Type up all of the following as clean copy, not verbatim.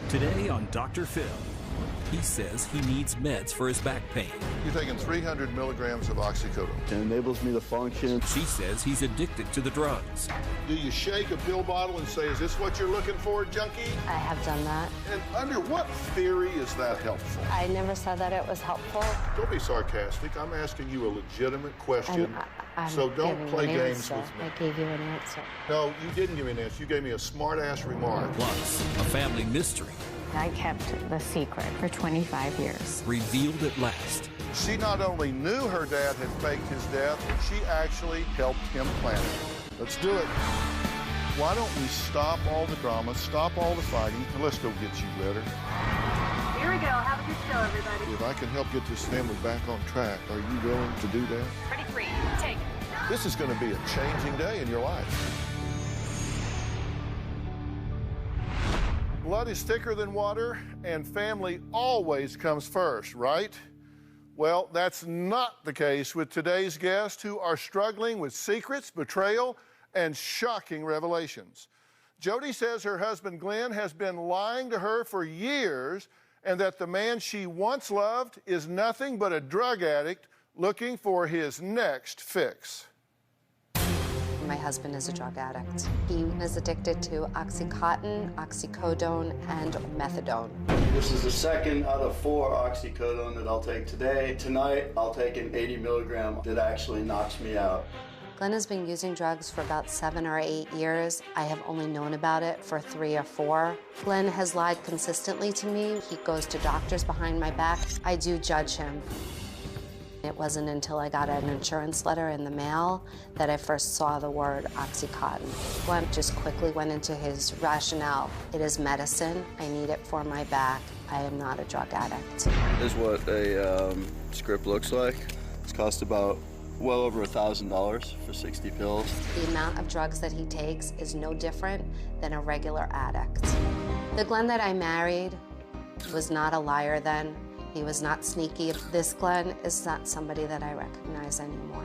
Today on Dr. Phil, he says he needs meds for his back pain. You're taking 300 milligrams of oxycodone. It enables me to function. She says he's addicted to the drugs. Do you shake a pill bottle and say, is this what you're looking for, junkie? I have done that. And under what theory is that helpful? I never said that it was helpful. Don't be sarcastic. I'm asking you a legitimate question. So don't play games with me. I gave you an answer. No, you didn't give me an answer. You gave me a smart-ass remark. Plus, a family mystery. I kept the secret for 25 years. Revealed at last. She not only knew her dad had faked his death, she actually helped him plan it. Let's do it. Why don't we stop all the drama, stop all the fighting, and let's go get you better. Here we go. Have a good show, everybody. If I can help get this family back on track, are you willing to do that? Pretty free. Take it. This is going to be a changing day in your life. Blood is thicker than water, and family always comes first, right? Well, that's not the case with today's guests, who are struggling with secrets, betrayal, and shocking revelations. Jody says her husband Glenn has been lying to her for years, and that the man she once loved is nothing but a drug addict looking for his next fix. My husband is a drug addict. He is addicted to Oxycontin, oxycodone, and methadone. This is the second out of 4 oxycodone that I'll take today. Tonight, I'll take an 80 milligram that actually knocks me out. Glenn has been using drugs for about 7 or 8 years. I have only known about it for 3 or 4. Glenn has lied consistently to me. He goes to doctors behind my back. I do judge him. It wasn't until I got an insurance letter in the mail that I first saw the word Oxycontin. Glenn just quickly went into his rationale. It is medicine. I need it for my back. I am not a drug addict. This is what a script looks like. It's cost about well over $1,000 for 60 pills. The amount of drugs that he takes is no different than a regular addict. The Glenn that I married was not a liar then. He was not sneaky. This Glenn is not somebody that I recognize anymore.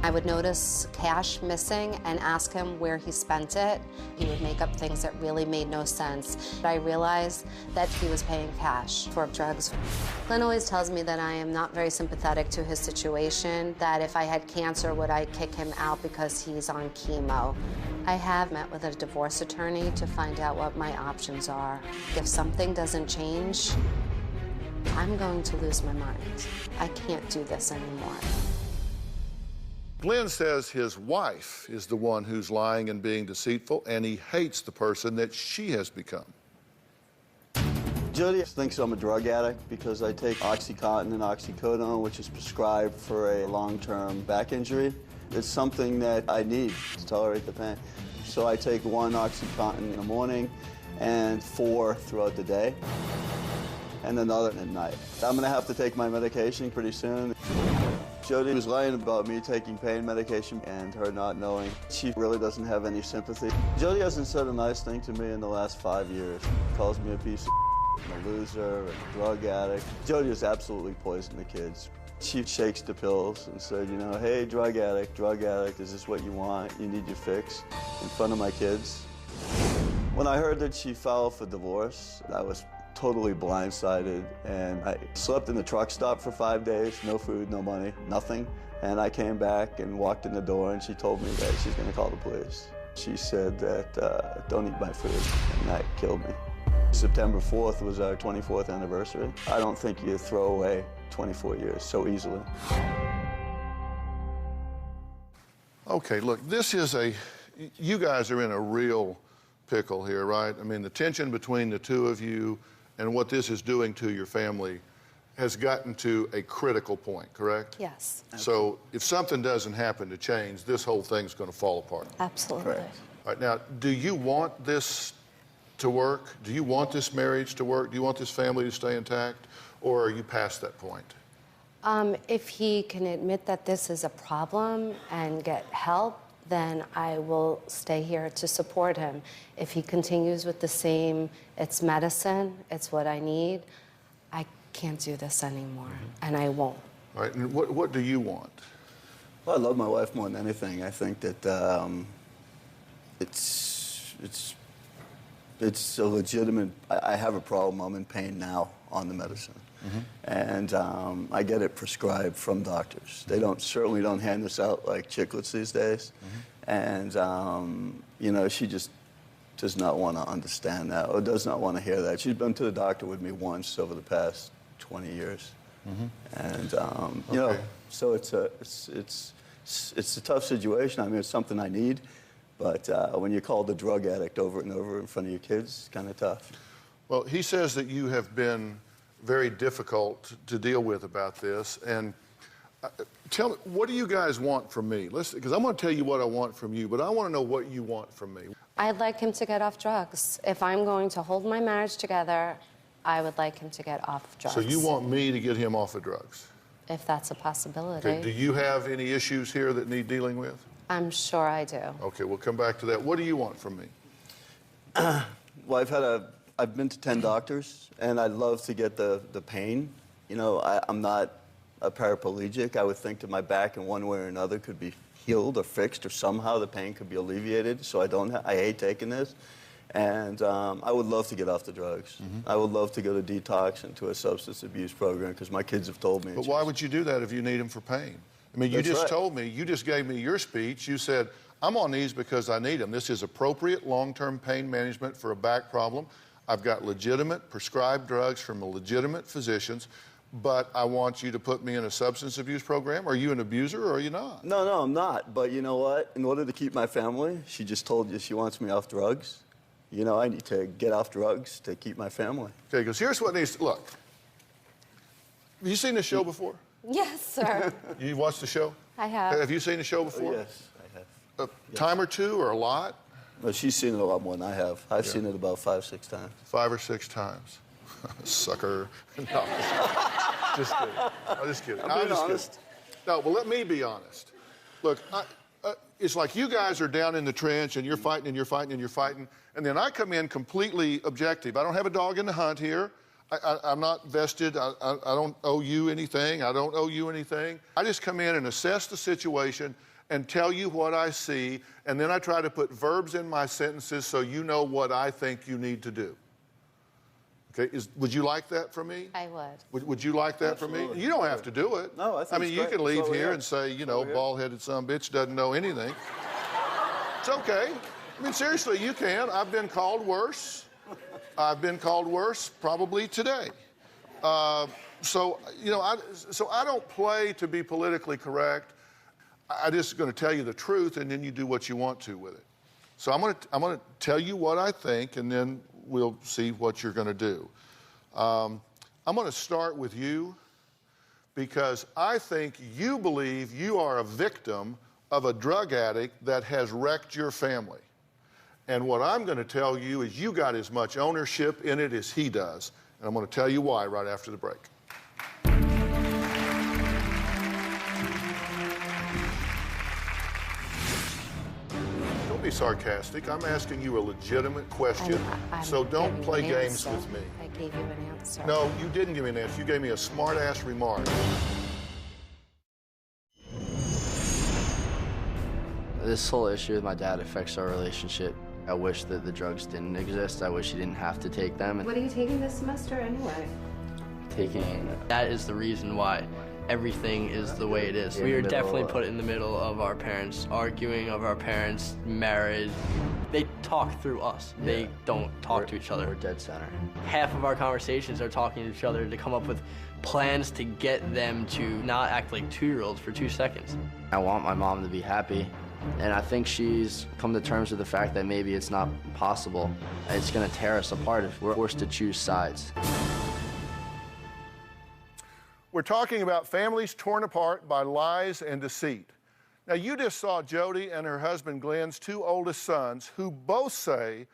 I would notice cash missing and ask him where he spent it. He would make up things that really made no sense. But I realized that he was paying cash for drugs. Glenn always tells me that I am not very sympathetic to his situation, that if I had cancer, would I kick him out because he's on chemo. I have met with a divorce attorney to find out what my options are. If something doesn't change, I'm going to lose my mind. I can't do this anymore. Glenn says his wife is the one who's lying and being deceitful, and he hates the person that she has become. Jody thinks I'm a drug addict because I take Oxycontin and oxycodone, which is prescribed for a long-term back injury. It's something that I need to tolerate the pain. So I take 1 Oxycontin in the morning and 4 throughout the day, and another at night. I'm gonna have to take my medication pretty soon. Jody was lying about me taking pain medication and her not knowing. She really doesn't have any sympathy. Jody hasn't said a nice thing to me in the last 5 years. Calls me a piece of a loser, a drug addict. Jody has absolutely poisoned the kids. She shakes the pills and said, you know, hey, drug addict, is this what you want? You need your fix? In front of my kids. When I heard that she filed for divorce, I was totally blindsided, and I slept in the truck stop for 5 days, no food, no money, nothing. And I came back and walked in the door, and she told me that she's gonna call the police. She said that, don't eat my food, and that killed me. September 4th was our 24th anniversary. I don't think you throw away 24 years so easily. Okay, look, this is you guys are in a real pickle here, right? I mean, the tension between the two of you and what this is doing to your family has gotten to a critical point, correct? Yes. So if something doesn't happen to change, this whole thing's going to fall apart. Absolutely. Correct. All right, now, do you want this to work? Do you want this marriage to work? Do you want this family to stay intact? Or are you past that point? If he can admit that this is a problem and get help, then I will stay here to support him. If he continues with the same, it's medicine, it's what I need, I can't do this anymore, and I won't. All right, and what do you want? Well, I love my wife more than anything. I think that it's It's a legitimate, I have a problem. I'm in pain now on the medicine. And I get it prescribed from doctors. They certainly don't hand this out like chiclets these days. And, you know, she just does not want to understand that or does not want to hear that. She's been to the doctor with me once over the past 20 years. And, you know, so it's a tough situation. I mean, it's something I need. But when you're called a drug addict over and over in front of your kids, it's kind of tough. Well, he says that you have been very difficult to deal with about this. And tell me, what do you guys want from me? Listen, because I'm going to tell you what I want from you, but I want to know what you want from me. I'd like him to get off drugs. If I'm going to hold my marriage together, I would like him to get off drugs. So you want me to get him off of drugs? If that's a possibility. Okay, do you have any issues here that need dealing with? I'm sure I do. Okay, we'll come back to that. What do you want from me? Well, I've been to 10 doctors, and I'd love to get the pain. You know, I'm not a paraplegic. I would think that my back in one way or another could be healed or fixed, or somehow the pain could be alleviated, so I hate taking this. And I would love to get off the drugs. I would love to go to detox and to a substance abuse program, because my kids have told me. But why would you do that if you need them for pain? I mean, you just told me, you just gave me your speech. You said, I'm on these because I need them. This is appropriate long-term pain management for a back problem. I've got legitimate prescribed drugs from legitimate physicians, but I want you to put me in a substance abuse program. Are you an abuser or are you not? No, I'm not. But you know what? In order to keep my family, she just told you she wants me off drugs. You know, I need to get off drugs to keep my family. Okay, because here's what needs to, look. Have you seen this show before? Yes, sir. You watched the show? I have. Have you seen the show before? Yes, I have. A time or two or a lot? Well, she's seen it a lot more than I have. I've seen it about 5 or 6 times. 5 or 6 times. Sucker. No, just kidding. I'm just kidding. I'm being honest. No, well, let me be honest. Look, it's like you guys are down in the trench and you're fighting and you're fighting and you're fighting, and then I come in completely objective. I don't have a dog in the hunt here. I'm not vested. I don't owe you anything. I don't owe you anything. I just come in and assess the situation and tell you what I see, and then I try to put verbs in my sentences so you know what I think you need to do. Okay, would you like that from me? I would. Would you like that Absolutely. from me? You don't have to do it. No, I think I mean, you can leave here and say, you know, bald-headed sumbitch doesn't know anything. It's okay. I mean, seriously, you can. I've been called worse. I've been called worse probably today. So, you know, I don't play to be politically correct. I'm just going to tell you the truth, and then you do what you want to with it. So I'm going to tell you what I think, and then we'll see what you're going to do. I'm going to start with you because I think you believe you are a victim of a drug addict that has wrecked your family. And what I'm going to tell you is you got as much ownership in it as he does. And I'm going to tell you why right after the break. Don't be sarcastic. I'm asking you a legitimate question. So don't play games with me. I gave you an answer. No, you didn't give me an answer. You gave me a smart-ass remark. This whole issue with my dad affects our relationship. I wish that the drugs didn't exist. I wish he didn't have to take them. What are you taking this semester anyway? That is the reason why everything is the way it is. We are definitely put in the middle of our parents arguing, of our parents' marriage. They talk through us. Yeah. They don't talk to each other. We're dead center. Half of our conversations are talking to each other to come up with plans to get them to not act like 2-year-olds for 2 seconds. I want my mom to be happy. And I think she's come to terms with the fact that maybe it's not possible. It's going to tear us apart if we're forced to choose sides. We're talking about families torn apart by lies and deceit. Now, you just saw Jody and her husband Glenn's 2 oldest sons, who both say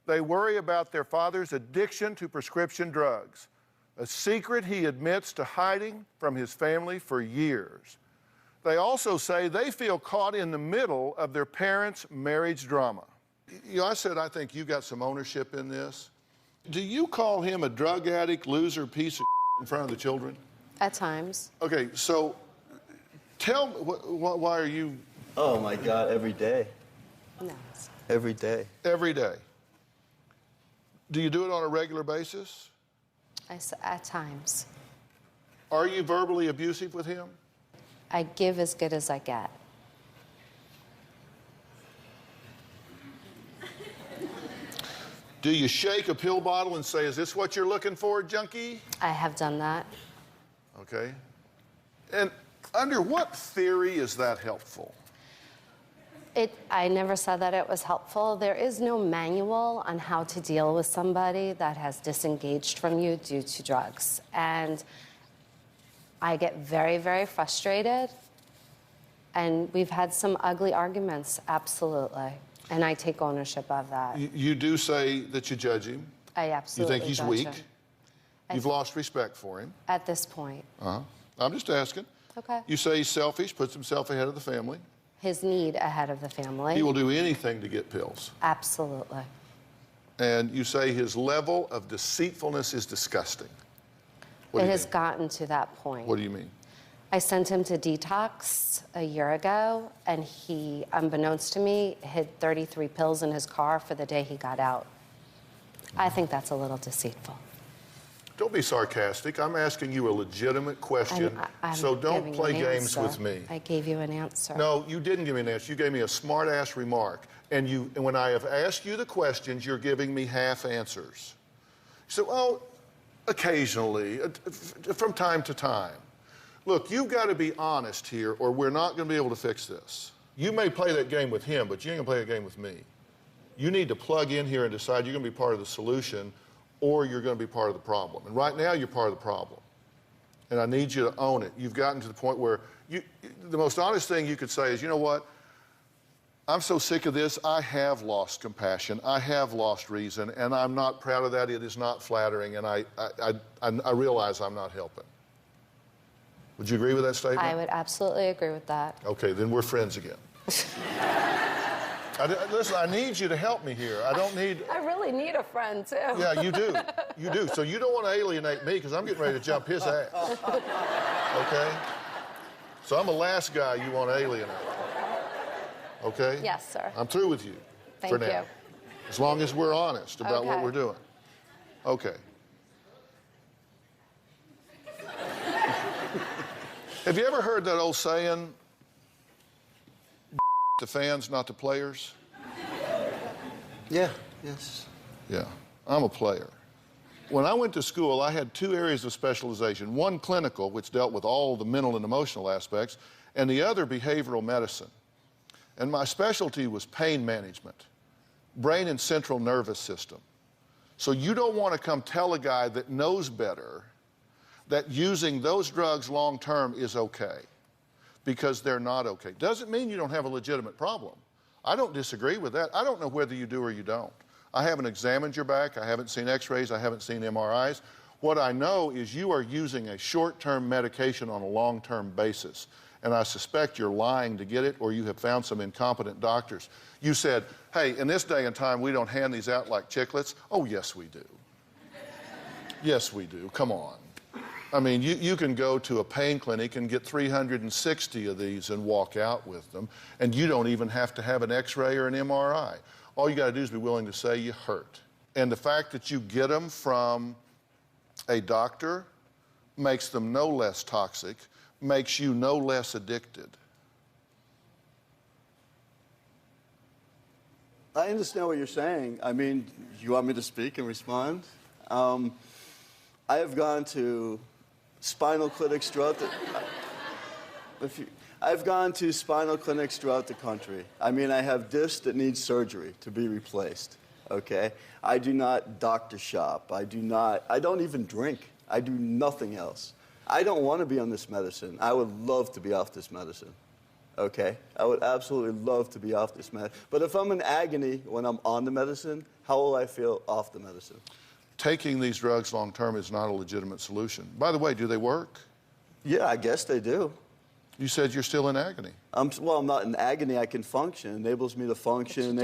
they worry about their father's addiction to prescription drugs, a secret he admits to hiding from his family for years. They also say they feel caught in the middle of their parents' marriage drama. You know, I said I think you got some ownership in this. Do you call him a drug addict, loser, piece of in front of the children? At times. Okay, so tell me, why are you... Oh, my God, every day. No. Every day. Every day. Do you do it on a regular basis? At times. Are you verbally abusive with him? I give as good as I get. Do you shake a pill bottle and say, is this what you're looking for, junkie? I have done that. Okay. And under what theory is that helpful? I never said that it was helpful. There is no manual on how to deal with somebody that has disengaged from you due to drugs. And I get very, very frustrated. And we've had some ugly arguments, absolutely. And I take ownership of that. You do say that you judge him. I absolutely You think he's judge weak. him. You've lost respect for him. At this point. Uh-huh. I'm just asking. Okay. You say he's selfish, puts himself ahead of the family. His need ahead of the family. He will do anything to get pills. Absolutely. And you say his level of deceitfulness is disgusting. What It do you has mean? gotten to that point. What do you mean? I sent him to detox a year ago, and he, unbeknownst to me, hid 33 pills in his car for the day he got out. I think that's a little deceitful. Don't be sarcastic. I'm asking you a legitimate question, I'm so don't giving play an games answer. with me. I gave you an answer. No, you didn't give me an answer. You gave me a smart-ass remark. And when I have asked you the questions, you're giving me half answers. So, oh, occasionally, from time to time. Look, you've got to be honest here, or we're not going to be able to fix this. You may play that game with him, but you ain't going to play that game with me. You need to plug in here and decide you're going to be part of the solution, or you're going to be part of the problem. And right now, you're part of the problem. And I need you to own it. You've gotten to the point where the most honest thing you could say is, you know what? I'm so sick of this, I have lost compassion, I have lost reason, and I'm not proud of that. It is not flattering, and I realize I'm not helping. Would you agree with that statement? I would absolutely agree with that. Okay, then we're friends again. Listen, I need you to help me here. I don't need... I really need a friend, too. Yeah, you do. You do. So you don't want to alienate me, because I'm getting ready to jump his ass. Okay? So I'm the last guy you want to alienate. Okay? Yes, sir. I'm through with you Thank for now. you. As long as we're honest about what Okay. we're doing. Okay. Have you ever heard that old saying, the fans, not the players? Yeah, yes. Yeah, I'm a player. When I went to school, I had two areas of specialization. One clinical, which dealt with all the mental and emotional aspects, and the other behavioral medicine. And my specialty was pain management, brain and central nervous system. So you don't want to come tell a guy that knows better that using those drugs long-term is okay, because they're not okay. Doesn't mean you don't have a legitimate problem. I don't disagree with that. I don't know whether you do or you don't. I haven't examined your back. I haven't seen x-rays. I haven't seen MRIs. What I know is you are using a short-term medication on a long-term basis. And I suspect you're lying to get it, or you have found some incompetent doctors. You said, hey, in this day and time, we don't hand these out like chiclets. Oh, yes, we do. Yes, we do. Come on. I mean, you can go to a pain clinic and get 360 of these and walk out with them, and you don't even have to have an x-ray or an MRI. All you got to do is be willing to say you hurt. And the fact that you get them from a doctor makes them no less toxic, makes you no less addicted. I understand what you're saying. I mean, you want me to speak and respond? I have gone to spinal clinics throughout the... I've gone to spinal clinics throughout the country. I mean, I have discs that need surgery to be replaced, okay? I do not doctor shop. I don't even drink. I do nothing else. I don't want to be on this medicine. I would love to be off this medicine, okay? I would absolutely love to be off this medicine. But if I'm in agony when I'm on the medicine, how will I feel off the medicine? Taking these drugs long-term is not a legitimate solution. By the way, do they work? Yeah, I guess they do. You said you're still in agony. Well, I'm not in agony. I can function. It enables me to function,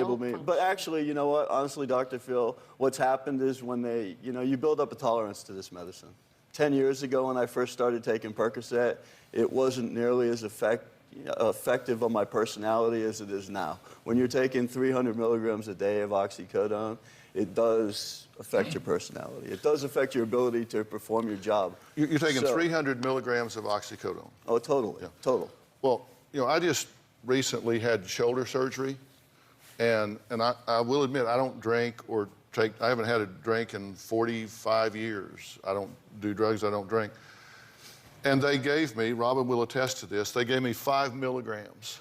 But actually, you know what? Honestly, Dr. Phill, what's happened is when you build up a tolerance to this medicine. 10 years ago when I first started taking Percocet, it wasn't nearly as effective on my personality as it is now. When you're taking 300 milligrams a day of oxycodone, it does affect your personality. It does affect your ability to perform your job. You're taking 300 milligrams of oxycodone. Oh, totally, Yeah. total. Well, you know, I just recently had shoulder surgery, and I will admit I don't drink or take. I haven't had a drink in 45 years. I don't do drugs. I don't drink. And they gave me, Robin will attest to this, they gave me 5 milligrams.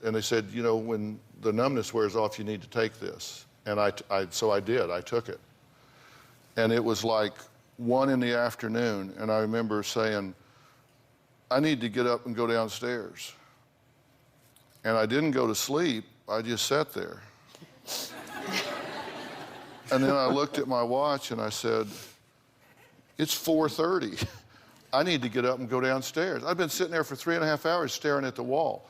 And they said, you know, when the numbness wears off, you need to take this. And so I did. I took it. And it was like 1 in the afternoon, and I remember saying, I need to get up and go downstairs. And I didn't go to sleep. I just sat there. And then I looked at my watch and I said, it's 4:30. I need to get up and go downstairs. I've been sitting there for 3.5 hours staring at the wall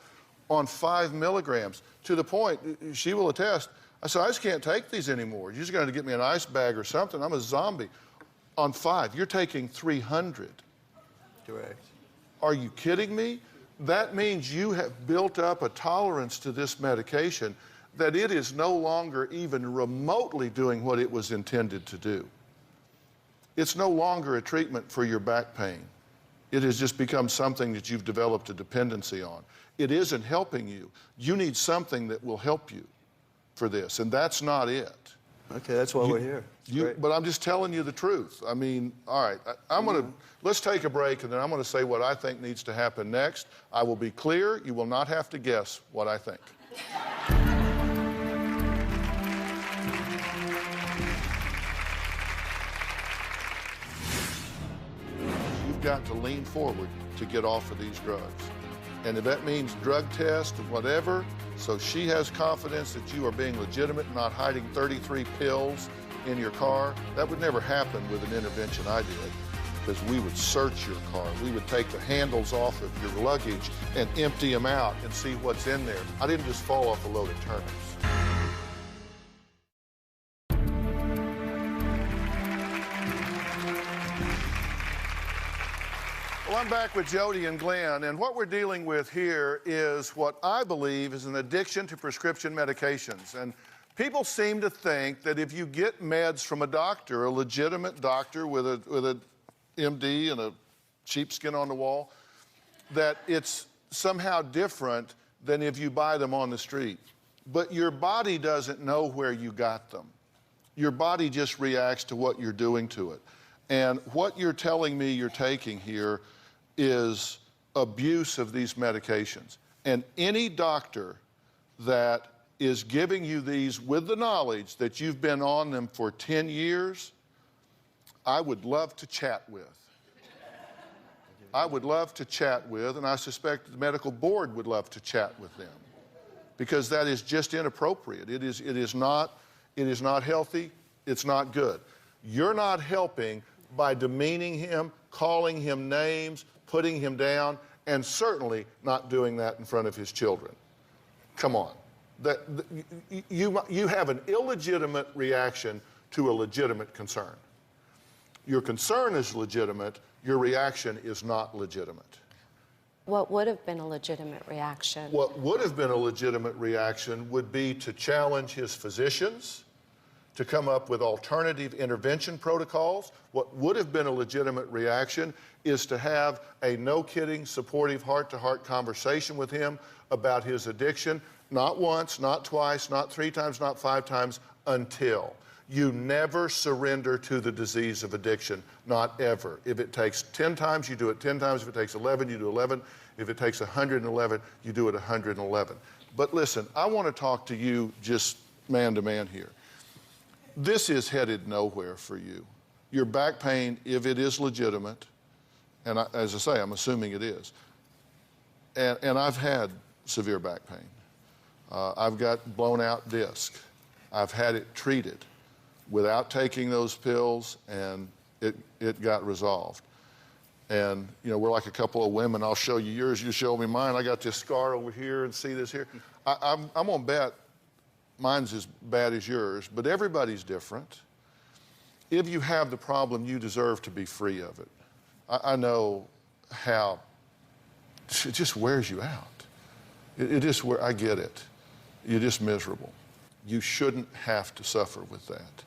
on 5 milligrams, to the point, she will attest, I said, I just can't take these anymore. You're just going to get me an ice bag or something. I'm a zombie. On 5, you're taking 300. Correct. Are you kidding me? That means you have built up a tolerance to this medication that it is no longer even remotely doing what it was intended to do. It's no longer a treatment for your back pain. It has just become something that you've developed a dependency on. It isn't helping you. You need something that will help you for this, and that's not it. Okay, that's why we're here. But I'm just telling you the truth. I mean, all right, let's take a break, and then I'm gonna say what I think needs to happen next. I will be clear. You will not have to guess what I think. You've got to lean forward to get off of these drugs. And if that means drug test or whatever, so she has confidence that you are being legitimate and not hiding 33 pills in your car, that would never happen with an intervention I did, because we would search your car. We would take the handles off of your luggage and empty them out and see what's in there. I didn't just fall off a load of turnips. Well, I'm back with Jody and Glenn, and what we're dealing with here is what I believe is an addiction to prescription medications. And people seem to think that if you get meds from a doctor, a legitimate doctor with a MD and a sheepskin on the wall, that it's somehow different than if you buy them on the street. But your body doesn't know where you got them. Your body just reacts to what you're doing to it. And what you're telling me you're taking here is abuse of these medications. And any doctor that is giving you these with the knowledge that you've been on them for 10 years, I would love to chat with. I would love to chat with, and I suspect the medical board would love to chat with them, because that is just inappropriate. It is not healthy. It's not good. You're not helping by demeaning him, calling him names, putting him down, and certainly not doing that in front of his children. Come on. You have an illegitimate reaction to a legitimate concern. Your concern is legitimate. Your reaction is not legitimate. What would have been a legitimate reaction? What would have been a legitimate reaction would be to challenge his physicians, to come up with alternative intervention protocols. What would have been a legitimate reaction is to have a no-kidding, supportive, heart-to-heart conversation with him about his addiction, not once, not twice, not 3 times, not 5 times, until. You never surrender to the disease of addiction, not ever. If it takes 10 times, you do it 10 times. If it takes 11, you do 11. If it takes 111, you do it 111. But listen, I want to talk to you just man to man here. This is headed nowhere for you. Your back pain, if it is legitimate, and as I say, I'm assuming it is, and I've had severe back pain. I've got blown out disc. I've had it treated without taking those pills, and it got resolved. And, you know, we're like a couple of women. I'll show you yours, you show me mine. I got this scar over here, and see this here. I'm gonna bet mine's as bad as yours, but everybody's different. If you have the problem, you deserve to be free of it. I know how it just wears you out. It just, I get it. You're just miserable. You shouldn't have to suffer with that.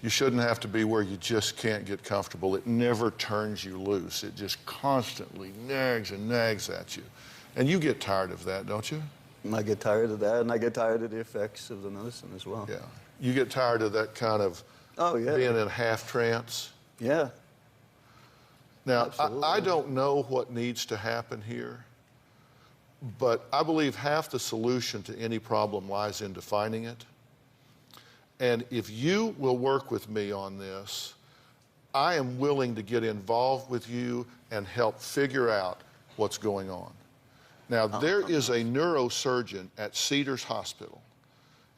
You shouldn't have to be where you just can't get comfortable. It never turns you loose. It just constantly nags and nags at you. And you get tired of that, don't you? I get tired of that, and I get tired of the effects of the medicine as well. Yeah. You get tired of that kind of being in half trance? Yeah. Now, I don't know what needs to happen here, but I believe half the solution to any problem lies in defining it. And if you will work with me on this, I am willing to get involved with you and help figure out what's going on. Now, there is a neurosurgeon at Cedars Hospital,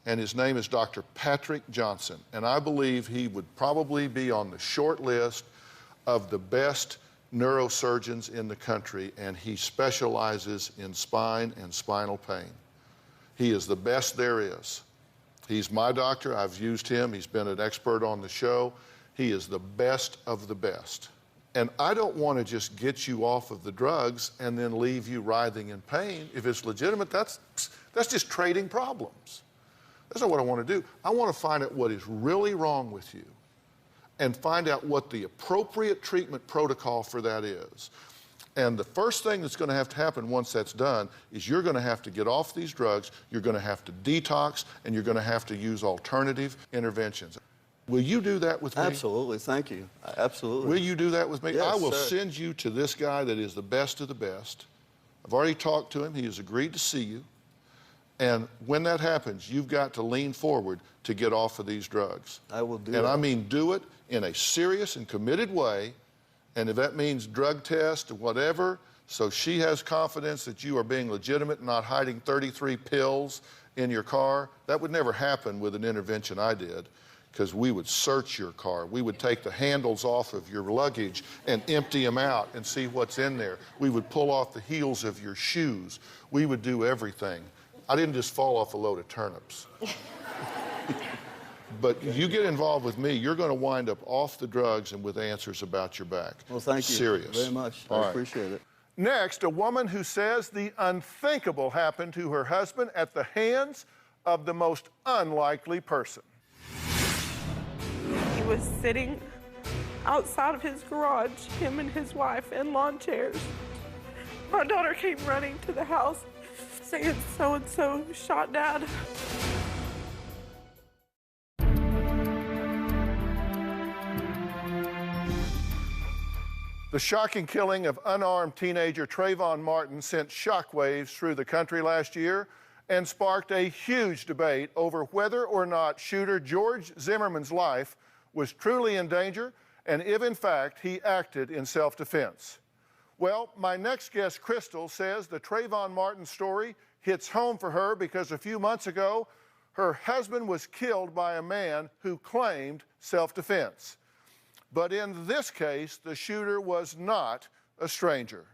and his name is Dr. Patrick Johnson, and I believe he would probably be on the short list of the best neurosurgeons in the country, and he specializes in spine and spinal pain. He is the best there is. He's my doctor. I've used him. He's been an expert on the show. He is the best of the best. And I don't want to just get you off of the drugs and then leave you writhing in pain. If it's legitimate, that's just trading problems. That's not what I want to do. I want to find out what is really wrong with you and find out what the appropriate treatment protocol for that is. And the first thing that's going to have to happen once that's done is you're going to have to get off these drugs, you're going to have to detox, and you're going to have to use alternative interventions. Will you do that with me? Absolutely, thank you. Absolutely. Will you do that with me? Yes, I will sir. send you to this guy that is the best of the best. I've already talked to him. He has agreed to see you. And when that happens, you've got to lean forward to get off of these drugs. I will do and that. I mean do it in a serious and committed way. And if that means drug test or whatever, so she has confidence that you are being legitimate and not hiding 33 pills in your car, that would never happen with an intervention I did, because we would search your car. We would take the handles off of your luggage and empty them out and see what's in there. We would pull off the heels of your shoes. We would do everything. I didn't just fall off a load of turnips. But you get involved with me, you're going to wind up off the drugs and with answers about your back. Well, thank you Serious. very much. All I right. appreciate it. Next, a woman who says the unthinkable happened to her husband at the hands of the most unlikely person. He was sitting outside of his garage, him and his wife, in lawn chairs. My daughter came running to the house saying so-and-so shot Dad. The shocking killing of unarmed teenager Trayvon Martin sent shockwaves through the country last year and sparked a huge debate over whether or not shooter George Zimmerman's life was truly in danger and if, in fact, he acted in self-defense. Well, my next guest, Crystal, says the Trayvon Martin story hits home for her because a few months ago, her husband was killed by a man who claimed self-defense. But in this case, the shooter was not a stranger.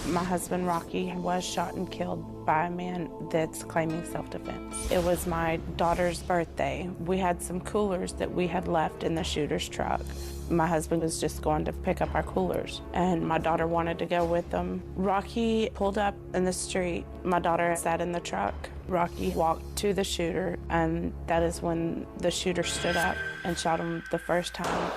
My husband, Rocky, was shot and killed by a man that's claiming self-defense. It was my daughter's birthday. We had some coolers that we had left in the shooter's truck. My husband was just going to pick up our coolers, and my daughter wanted to go with them. Rocky pulled up in the street. My daughter sat in the truck. Rocky walked to the shooter, and that is when the shooter stood up and shot him the first time.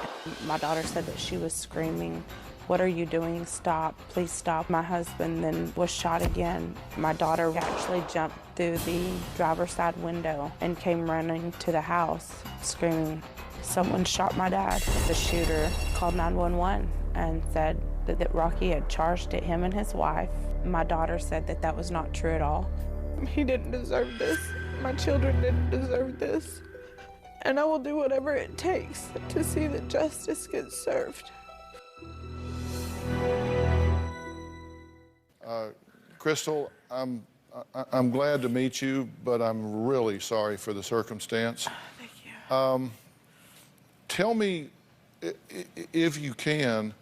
My daughter said that she was screaming, "What are you doing? Stop, please stop." My husband then was shot again. My daughter actually jumped through the driver's side window and came running to the house screaming, "Someone shot my dad." The shooter called 911 and said that Rocky had charged at him and his wife. My daughter said that that was not true at all. He didn't deserve this. My children didn't deserve this. And I will do whatever it takes to see that justice gets served. Crystal, I'm glad to meet you, but I'm really sorry for the circumstance. Thank you. Tell me, if you can,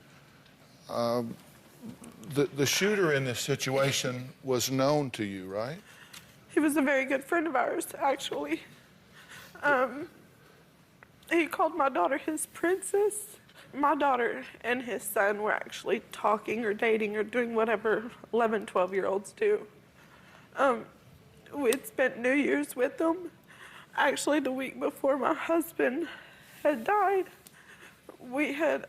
the shooter in this situation was known to you, right? He was a very good friend of ours, actually. He called my daughter his princess. My daughter and his son were actually talking or dating or doing whatever 11, 12-year-olds do. We'd spent New Year's with them, Actually, the week before my husband had died, we had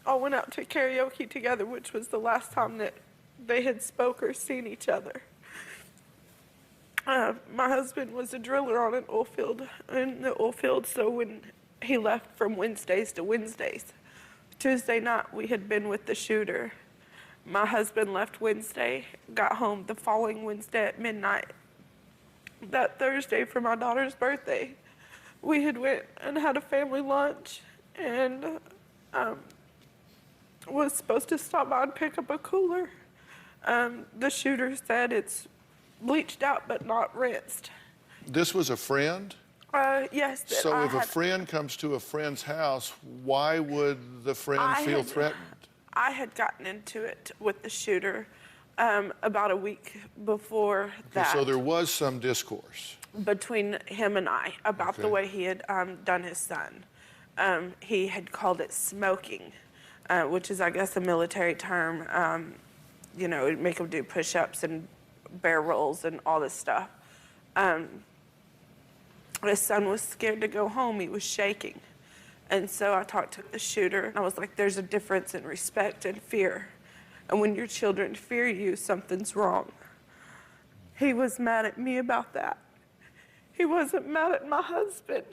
all went out to karaoke together, which was the last time that they had spoke or seen each other. My husband was a driller on an oil field, in the oil field, so when he left from Wednesdays to Wednesdays, Tuesday night we had been with the shooter. My husband left Wednesday, got home the following Wednesday at midnight. That Thursday for my daughter's birthday, we had went and had a family lunch and was supposed to stop by and pick up a cooler. The shooter said it's bleached out but not rinsed. This was a friend? Yes. So if a friend comes to a friend's house, why would the friend feel threatened? I had gotten into it with the shooter about a week before that. So there was some discourse between him and I about the way he had done his son. He had called it smoking, which is, I guess, a military term. You know, it'd make him do push-ups and bear rolls and all this stuff. His son was scared to go home. He was shaking. And so I talked to the shooter, and I was like, there's a difference in respect and fear. And when your children fear you, something's wrong. He was mad at me about that. He wasn't mad at my husband.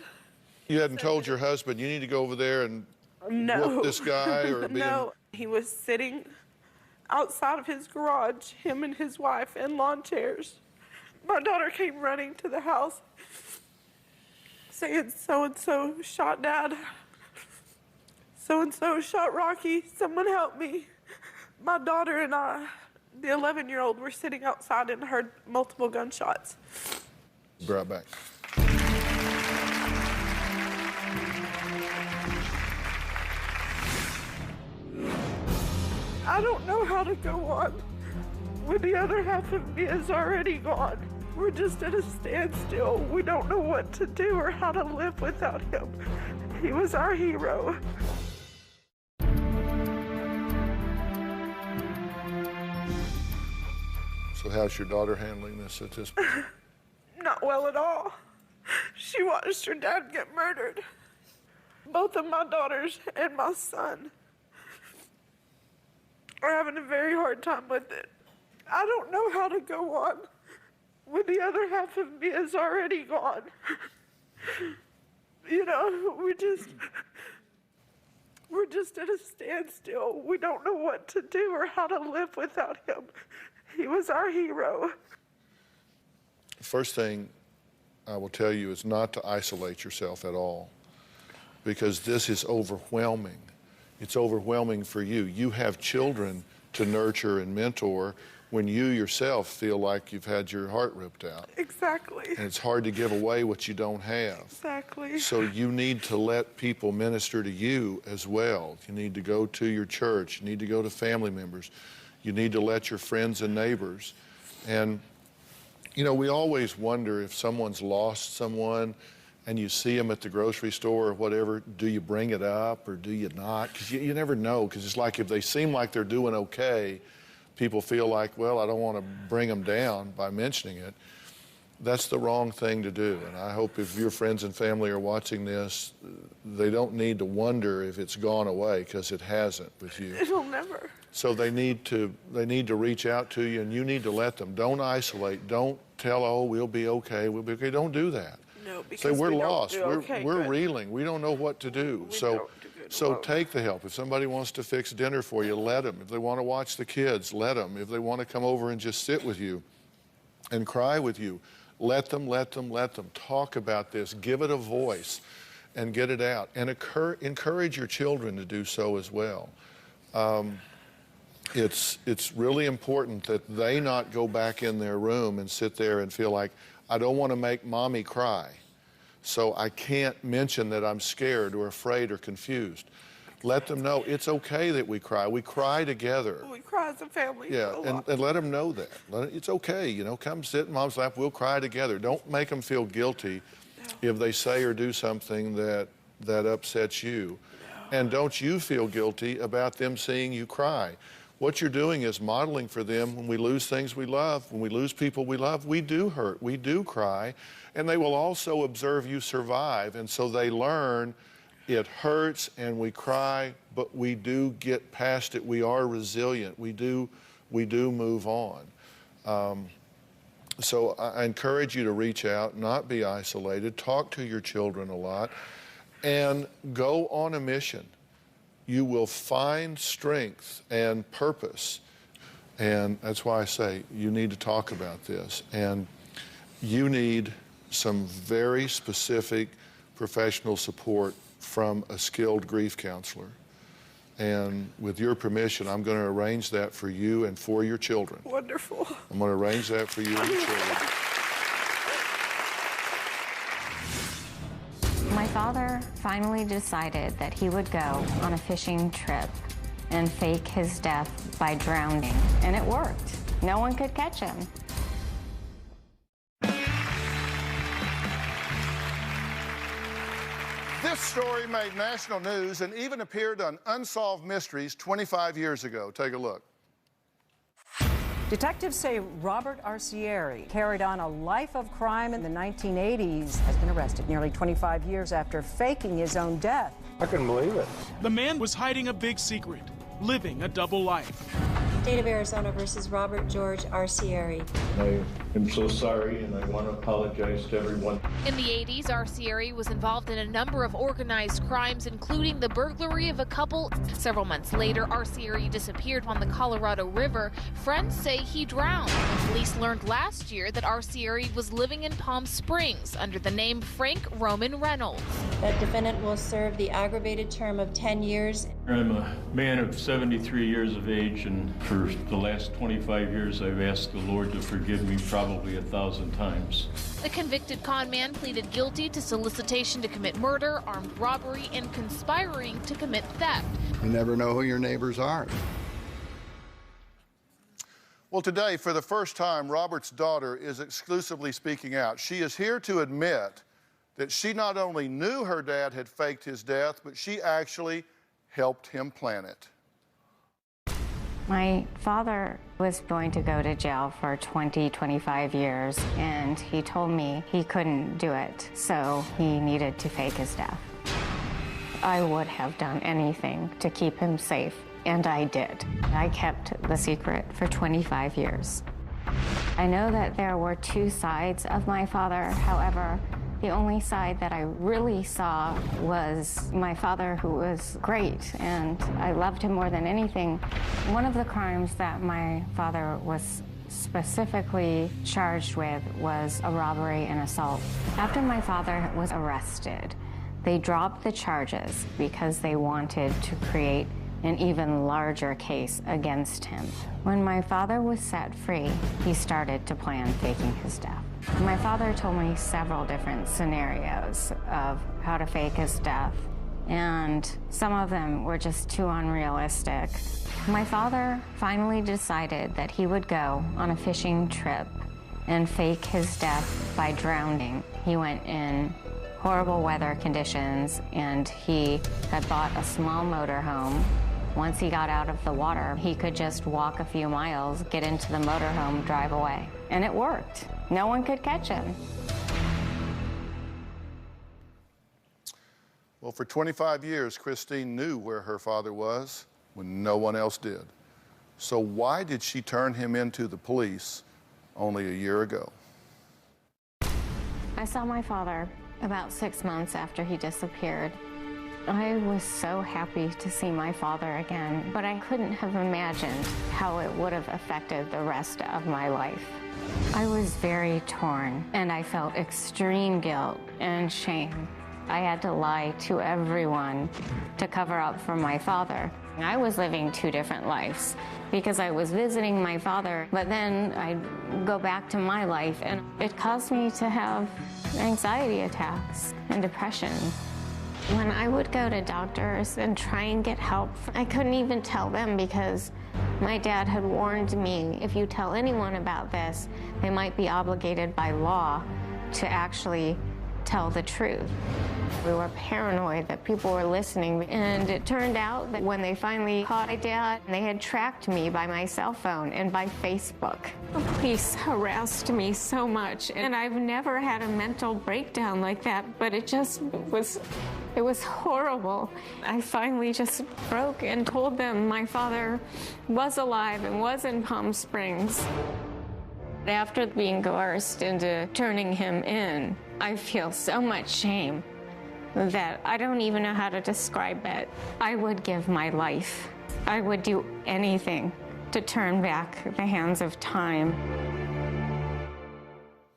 You hadn't told your husband, you need to go over there and whoop this guy? Or No, he was sitting outside of his garage, him and his wife, in lawn chairs. My daughter came running to the house saying, so-and-so shot Dad. So-and-so shot Rocky. Someone help me. My daughter and I, the 11-year-old, were sitting outside and heard multiple gunshots. Be right back. I don't know how to go on when the other half of me is already gone. We're just at a standstill. We don't know what to do or how to live without him. He was our hero. So how's your daughter handling this at this point? Not well at all. She watched her dad get murdered. Both of my daughters and my son are having a very hard time with it. I don't know how to go on when the other half of me is already gone. You know, we're just at a standstill. We don't know what to do or how to live without him. He was our hero. First thing I will tell you is not to isolate yourself at all, because this is overwhelming. It's overwhelming for you. You have children to nurture and mentor when you yourself feel like you've had your heart ripped out. Exactly. And it's hard to give away what you don't have. Exactly. So you need to let people minister to you as well. You need to go to your church. You need to go to family members. You need to let your friends and neighbors. And, you know, we always wonder if someone's lost someone and you see them at the grocery store or whatever, do you bring it up or do you not? Because you never know, because it's like if they seem like they're doing okay, people feel like, well, I don't want to bring them down by mentioning it. That's the wrong thing to do. And I hope if your friends and family are watching this, they don't need to wonder if it's gone away, because it hasn't with you. It'll never. So they need to reach out to you, and you need to let them. Don't isolate. Don't tell, oh, we'll be okay. We'll be okay. Don't do that. No, because say we're we lost. Don't do We're good. reeling. We don't know what to do. So take the help. If somebody wants to fix dinner for you, let them. If they want to watch the kids, let them. If they want to come over and just sit with you and cry with you, let them. Talk about this. Give it a voice and get it out. And encourage your children to do so as well. It's really important that they not go back in their room and sit there and feel like, I don't want to make mommy cry, so I can't mention that I'm scared or afraid or confused. Let them know it's okay that we cry. We cry together. We cry as a family. Yeah, and let them know that. It's okay, you know, come sit in mom's lap, we'll cry together. Don't make them feel guilty if they say or do something that upsets you. And don't you feel guilty about them seeing you cry. what you're doing is modeling for them when we lose things we love, when we lose people we love, we do hurt, we do cry, and they will also observe you survive. And so they learn it hurts and we cry, but we do get past it. We are resilient. We do move on. So I encourage you to reach out, not be isolated, talk to your children a lot, and go on a mission. You will find strength and purpose. And that's why I say you need to talk about this. And you need some very specific professional support from a skilled grief counselor. And with your permission, I'm going to arrange that for you and for your children. Wonderful. I'm going to arrange that for you and your children. My father finally decided that he would go on a fishing trip and fake his death by drowning, and it worked. No one could catch him. This story made national news and even appeared on Unsolved Mysteries 25 years ago. Take a look. Detectives say Robert Arcieri carried on a life of crime in the 1980s, has been arrested nearly 25 years after faking his own death. I couldn't believe it. The man was hiding a big secret, living a double life. State of Arizona versus Robert George Arcieri. I am so sorry, and I want to apologize to everyone. In the 80s, Arcieri was involved in a number of organized crimes, including the burglary of a couple. Several months later, Arcieri disappeared on the Colorado River. Friends say he drowned. Police learned last year that Arcieri was living in Palm Springs under the name Frank Roman Reynolds. That defendant will serve the aggravated term of 10 years. I'm a man of 73 years of age, and for the last 25 years, I've asked the Lord to forgive me probably 1,000 times. The convicted con man pleaded guilty to solicitation to commit murder, armed robbery, and conspiring to commit theft. You never know who your neighbors are. Well, today, for the first time, Robert's daughter is exclusively speaking out. She is here to admit that she not only knew her dad had faked his death, but she actually helped him plan it. My father was going to go to jail for 25 years, and he told me he couldn't do it, so he needed to fake his death. I would have done anything to keep him safe, and I did. I kept the secret for 25 years. I know that there were two sides of my father. However, the only side that I really saw was my father, who was great, and I loved him more than anything. One of the crimes that my father was specifically charged with was a robbery and assault. After my father was arrested, they dropped the charges because they wanted to create an even larger case against him. When my father was set free, he started to plan faking his death. My father told me several different scenarios of how to fake his death, and some of them were just too unrealistic. My father finally decided that he would go on a fishing trip and fake his death by drowning. He went in horrible weather conditions, and he had bought a small motorhome. Once he got out of the water, he could just walk a few miles, get into the motorhome, drive away. And it worked. No one could catch him. Well, for 25 years, Christine knew where her father was when no one else did. So why did she turn him into the police only a year ago? I saw my father about 6 months after he disappeared. I was so happy to see my father again, but I couldn't have imagined how it would have affected the rest of my life. I was very torn, and I felt extreme guilt and shame. I had to lie to everyone to cover up for my father. I was living two different lives because I was visiting my father, but then I'd go back to my life, and it caused me to have anxiety attacks and depression. When I would go to doctors and try and get help, I couldn't even tell them because my dad had warned me, if you tell anyone about this, they might be obligated by law to actually tell the truth. We were paranoid that people were listening, and it turned out that when they finally caught my dad, they had tracked me by my cell phone and by Facebook. The police harassed me so much, and I've never had a mental breakdown like that, but it was horrible. I finally just broke and told them my father was alive and was in Palm Springs. After being coerced into turning him in, I feel so much shame that I don't even know how to describe it. I would give my life. I would do anything to turn back the hands of time.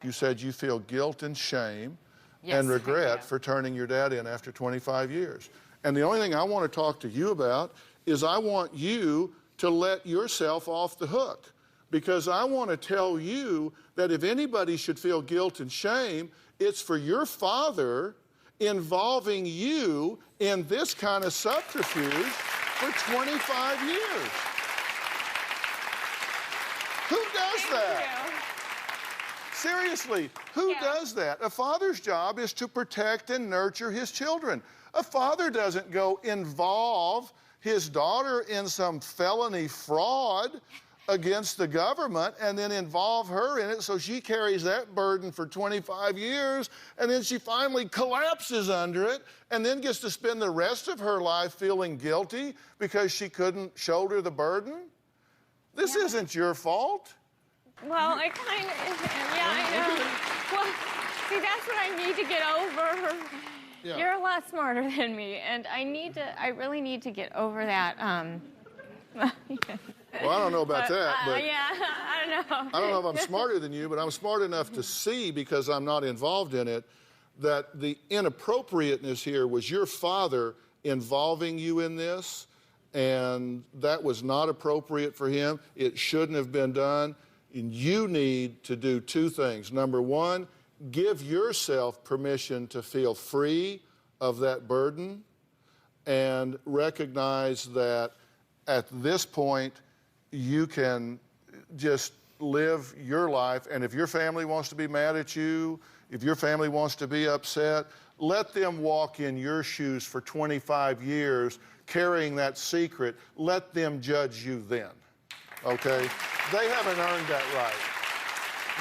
You said you feel guilt and shame Yes, and regret for turning your dad in after 25 years. And the only thing I want to talk to you about is I want you to let yourself off the hook, because I want to tell you that if anybody should feel guilt and shame, it's for your father involving you in this kind of subterfuge for 25 years. Who does that? Seriously, who does that? A father's job is to protect and nurture his children. A father doesn't go involve his daughter in some felony fraud against the government and then involve her in it so she carries that burden for 25 years, and then she finally collapses under it and then gets to spend the rest of her life feeling guilty because she couldn't shoulder the burden? This isn't your fault. Well, it kind of is. Yeah, I know. Well, see, that's what I need to get over. Yeah. You're a lot smarter than me, and I really need to get over that. Well, I don't know about that, but yeah, I don't know. I don't know if I'm smarter than you, but I'm smart enough to see, because I'm not involved in it, that the inappropriateness here was your father involving you in this, and that was not appropriate for him. It shouldn't have been done. And you need to do two things. Number one, give yourself permission to feel free of that burden and recognize that at this point, you can just live your life. And if your family wants to be mad at you, if your family wants to be upset, let them walk in your shoes for 25 years carrying that secret. Let them judge you then, okay? They haven't earned that right.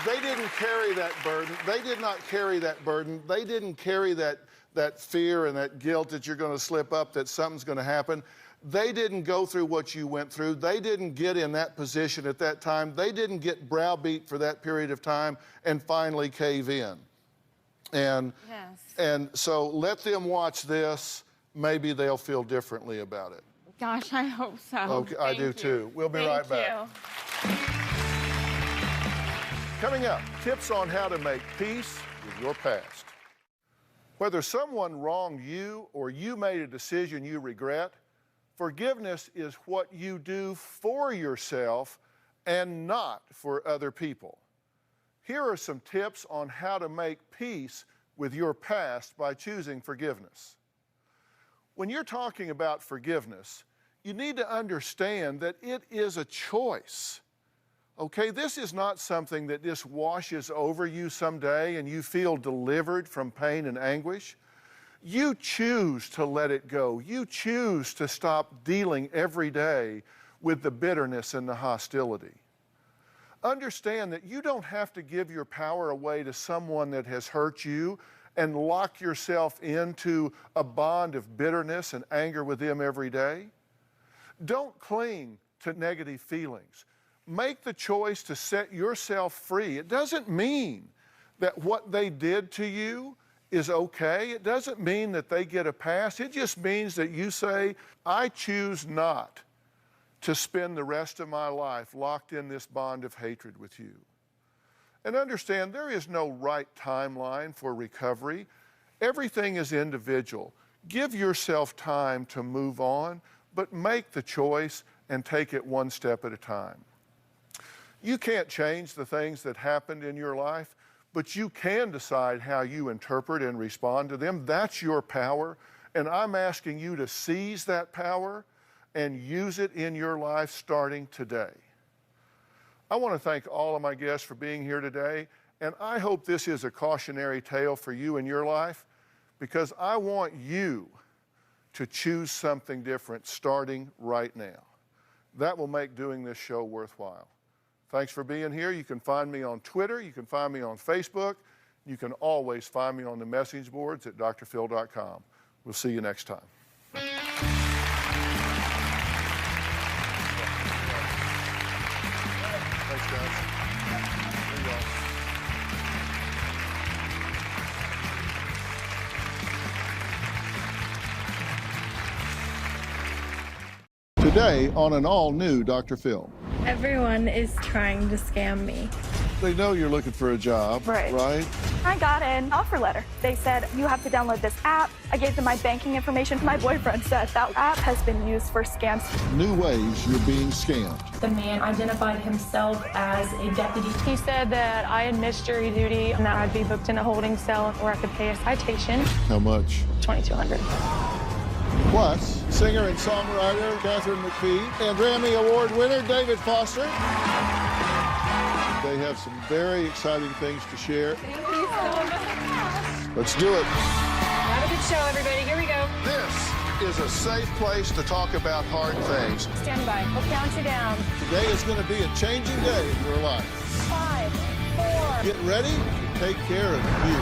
They didn't carry that burden. They did not carry that burden. They didn't carry that fear and that guilt that you're going to slip up, that something's going to happen. They didn't go through what you went through. They didn't get in that position at that time. They didn't get browbeat for that period of time and finally cave in. And so let them watch this. Maybe they'll feel differently about it. Gosh, I hope so. Okay, I do too. We'll be right back. Coming up, tips on how to make peace with your past. Whether someone wronged you or you made a decision you regret, forgiveness is what you do for yourself and not for other people. Here are some tips on how to make peace with your past by choosing forgiveness. When you're talking about forgiveness, you need to understand that it is a choice. Okay, this is not something that just washes over you someday and you feel delivered from pain and anguish. You choose to let it go. You choose to stop dealing every day with the bitterness and the hostility. Understand that you don't have to give your power away to someone that has hurt you and lock yourself into a bond of bitterness and anger with them every day. Don't cling to negative feelings. Make the choice to set yourself free. It doesn't mean that what they did to you is okay. It doesn't mean that they get a pass. It just means that you say, I choose not to spend the rest of my life locked in this bond of hatred with you. And understand, there is no right timeline for recovery. Everything is individual. Give yourself time to move on, but make the choice and take it one step at a time. You can't change the things that happened in your life, but you can decide how you interpret and respond to them. That's your power, and I'm asking you to seize that power and use it in your life starting today. I want to thank all of my guests for being here today, And I hope this is a cautionary tale for you in your life, because I want you to choose something different starting right now. That will make doing this show worthwhile. Thanks for being here. You can find me on Twitter. You can find me on Facebook. You can always find me on the message boards at drphill.com. We'll see you next time. Thanks, guys. Here you go. Today on an all-new Dr. Phill. Everyone is trying to scam me. They know you're looking for a job, right? I got an offer letter. They said, you have to download this app. I gave them my banking information. My boyfriend said that app has been used for scams. New ways you're being scammed. The man identified himself as a deputy. He said that I had missed jury duty and that I'd be booked in a holding cell or I could pay a citation. How much? $2,200. Plus, singer and songwriter Catherine McPhee and Grammy Award winner David Foster. They have some very exciting things to share. Thank you so much. Let's do it. Have a good show, everybody. Here we go. This is a safe place to talk about hard things. Stand by. We'll count you down. Today is going to be a changing day in your life. 5, 4. Get ready to take care of you.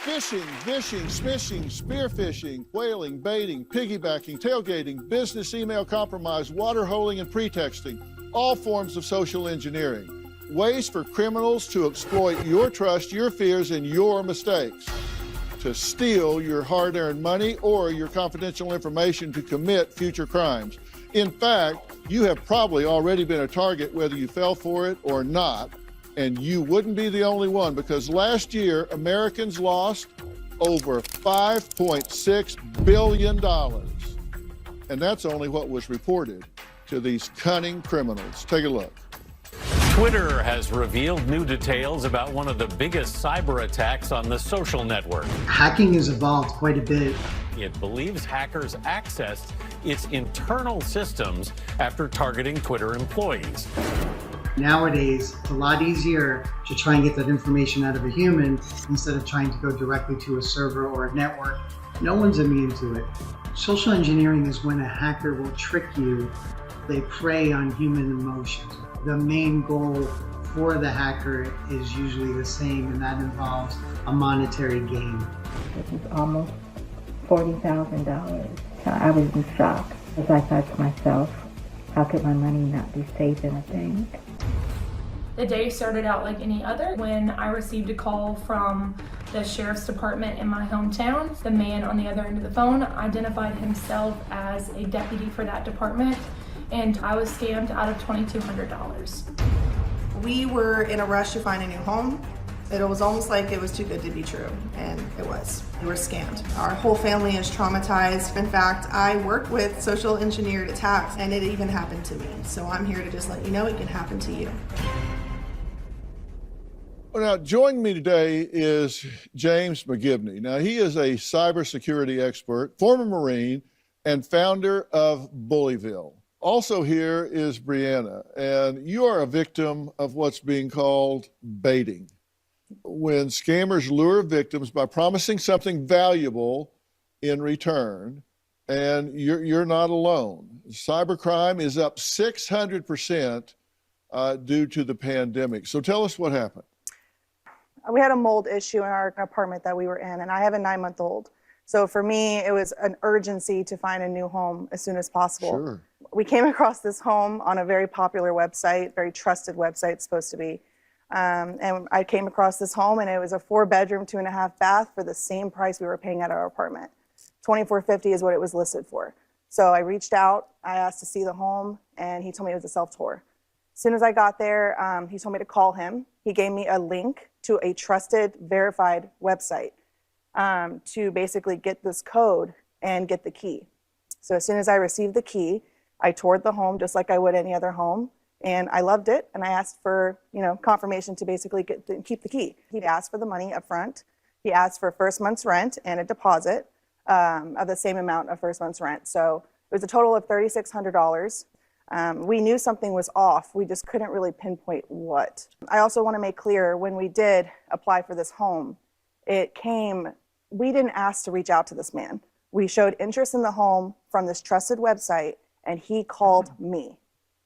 Fishing, smishing, spearfishing, whaling, baiting, piggybacking, tailgating, business email compromise, water holing, and pretexting. All forms of social engineering. Ways for criminals to exploit your trust, your fears, and your mistakes. To steal your hard-earned money or your confidential information to commit future crimes. In fact, you have probably already been a target whether you fell for it or not. And you wouldn't be the only one, because last year, Americans lost over $5.6 billion. And that's only what was reported to these cunning criminals. Take a look. Twitter has revealed new details about one of the biggest cyber attacks on the social network. Hacking has evolved quite a bit. It believes hackers accessed its internal systems after targeting Twitter employees. Nowadays, it's a lot easier to try and get that information out of a human instead of trying to go directly to a server or a network. No one's immune to it. Social engineering is when a hacker will trick you. They prey on human emotions. The main goal for the hacker is usually the same, and that involves a monetary gain. It was almost $40,000. I was in shock as I thought to myself, how could my money not be safe in a bank? The day started out like any other when I received a call from the sheriff's department in my hometown. The man on the other end of the phone identified himself as a deputy for that department, and I was scammed out of $2,200. We were in a rush to find a new home. It was almost like it was too good to be true, and it was. We were scammed. Our whole family is traumatized. In fact, I work with social engineered attacks, and it even happened to me. So I'm here to just let you know it can happen to you. Well, now, joining me today is James McGibney. Now, he is a cybersecurity expert, former Marine, and founder of Bullyville. Also here is Brianna, and you are a victim of what's being called baiting, when scammers lure victims by promising something valuable in return, and you're not alone. Cybercrime is up 600% due to the pandemic. So tell us what happened. We had a mold issue in our apartment that we were in, and I have a 9-month-old. So for me, it was an urgency to find a new home as soon as possible. Sure. We came across this home on a very popular website, very trusted website, it's supposed to be. And I came across this home, and it was a 4-bedroom, 2.5 bath for the same price we were paying at our apartment. $2,450 is what it was listed for. So I reached out, I asked to see the home, and he told me it was a self-tour. As soon as I got there, he told me to call him. He gave me a link to a trusted, verified website to basically get this code and get the key. So as soon as I received the key, I toured the home just like I would any other home, And I loved it, and I asked for, confirmation to basically keep the key. He asked for the money up front. He asked for first month's rent and a deposit of the same amount of first month's rent. So it was a total of $3,600. We knew something was off. We just couldn't really pinpoint what. I also want to make clear, when we did apply for this home, we didn't ask to reach out to this man. We showed interest in the home from this trusted website, and he called me.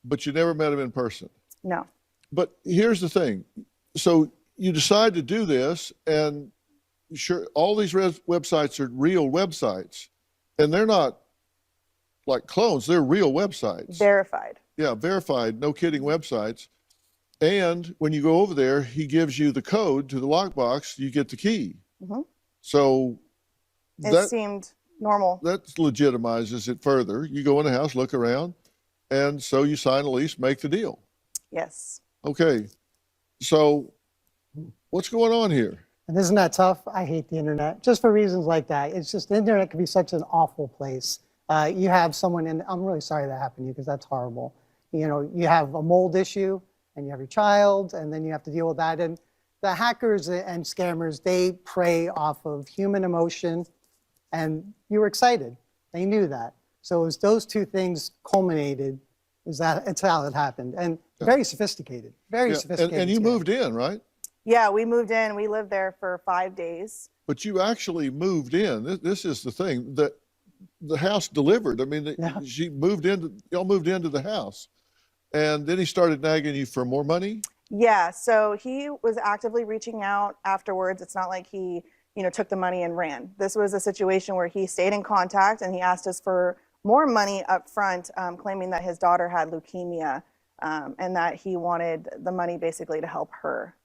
But you never met him in person? No. But here's the thing. So you decide to do this, and sure, all these websites are real websites, and they're not like clones. They're real websites. Verified. Yeah, verified, no kidding websites. And when you go over there, he gives you the code to the lockbox, you get the key. Mm-hmm. So it seemed normal. That legitimizes it further. You go in the house, look around, and so you sign a lease, make the deal. Yes. Okay. So what's going on here? And isn't that tough? I hate the internet, just for reasons like that. It's just, the internet can be such an awful place. You have someone, and I'm really sorry that happened to you, because that's horrible. You have a mold issue, and you have your child, and then you have to deal with that. And the hackers and scammers, they prey off of human emotion, and you were excited. They knew that. So it was those two things culminated, it's how it happened. And very sophisticated, very sophisticated. And you moved in, right? Yeah, we moved in. We lived there for 5 days. But you actually moved in. This is the thing, that the house delivered. I mean, y'all moved into the house. And then he started nagging you for more money? Yeah, so he was actively reaching out afterwards. It's not like he, took the money and ran. This was a situation where he stayed in contact, and he asked us for more money up front, claiming that his daughter had leukemia, and that he wanted the money basically to help her.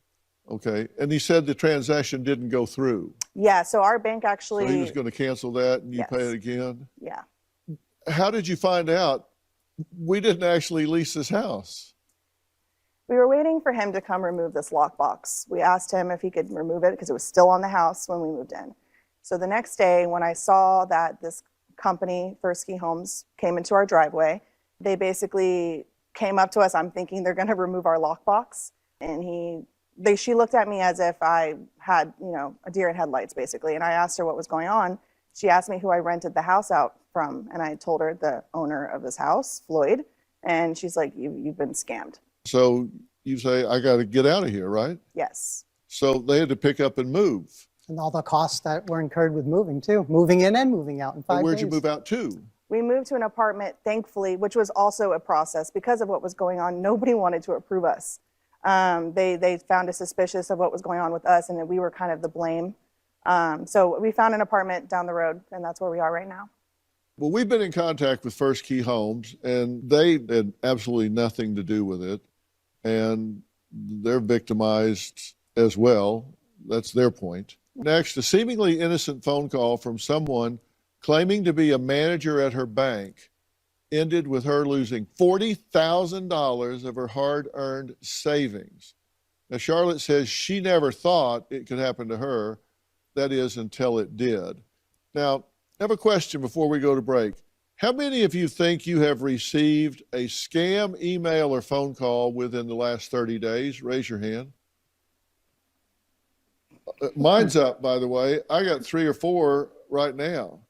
Okay, and he said the transaction didn't go through. Yeah, so our bank actually... So he was going to cancel that, and you Yes. pay it again? Yeah. How did you find out we didn't actually lease this house? We were waiting for him to come remove this lockbox. We asked him if he could remove it because it was still on the house when we moved in. So the next day, when I saw that this company, First Key Homes, came into our driveway, they basically came up to us. I'm thinking they're going to remove our lockbox. And she looked at me as if I had, a deer in headlights, basically. And I asked her what was going on. She asked me who I rented the house out from. And I told her the owner of this house, Floyd. And she's like, you've been scammed. So you say, I got to get out of here, right? Yes. So they had to pick up and move. And all the costs that were incurred with moving, too. Moving in and moving out in 5 days. Where'd you move out to? We moved to an apartment, thankfully, which was also a process. Because of what was going on, nobody wanted to approve us. They found us suspicious of what was going on with us, and we were kind of the blame. So we found an apartment down the road, and that's where we are right now. Well, we've been in contact with First Key Homes, and they had absolutely nothing to do with it. And they're victimized as well. That's their point. Next, a seemingly innocent phone call from someone claiming to be a manager at her bank ended with her losing $40,000 of her hard-earned savings. Now, Charlotte says she never thought it could happen to her. That is, until it did. Now, I have a question before we go to break. How many of you think you have received a scam email or phone call within the last 30 days? Raise your hand. Mine's up, by the way. I got 3 or 4 right now.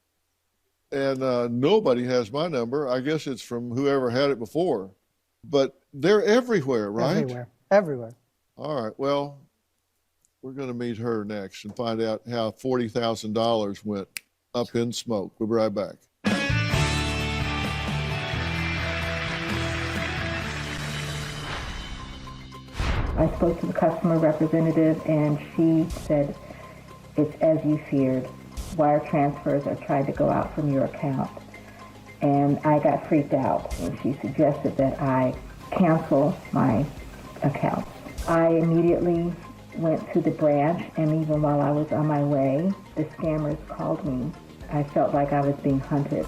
And nobody has my number. I guess it's from whoever had it before. But they're everywhere, right? Everywhere. Everywhere. All right. Well, we're going to meet her next and find out how $40,000 went up in smoke. We'll be right back. I spoke to the customer representative, and she said, it's as you feared. Wire transfers are trying to go out from your account. And I got freaked out, and she suggested that I cancel my account. I immediately went to the branch, and even while I was on my way, the scammers called me. I felt like I was being hunted.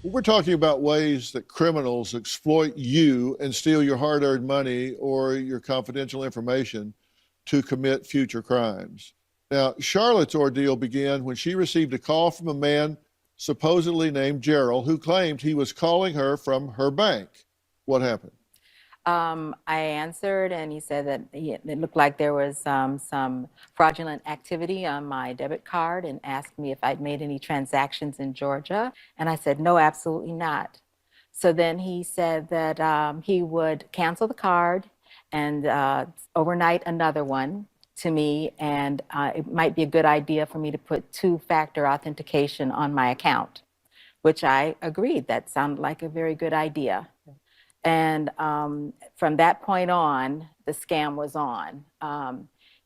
We're talking about ways that criminals exploit you and steal your hard-earned money or your confidential information to commit future crimes. Now, Charlotte's ordeal began when she received a call from a man supposedly named Gerald, who claimed he was calling her from her bank. What happened? I answered, and he said that it looked like there was some fraudulent activity on my debit card, and asked me if I'd made any transactions in Georgia. And I said, no, absolutely not. So then he said that he would cancel the card and overnight another one to me, and it might be a good idea for me to put two-factor authentication on my account, which I agreed. That sounded like a very good idea. And from that point on, the scam was on.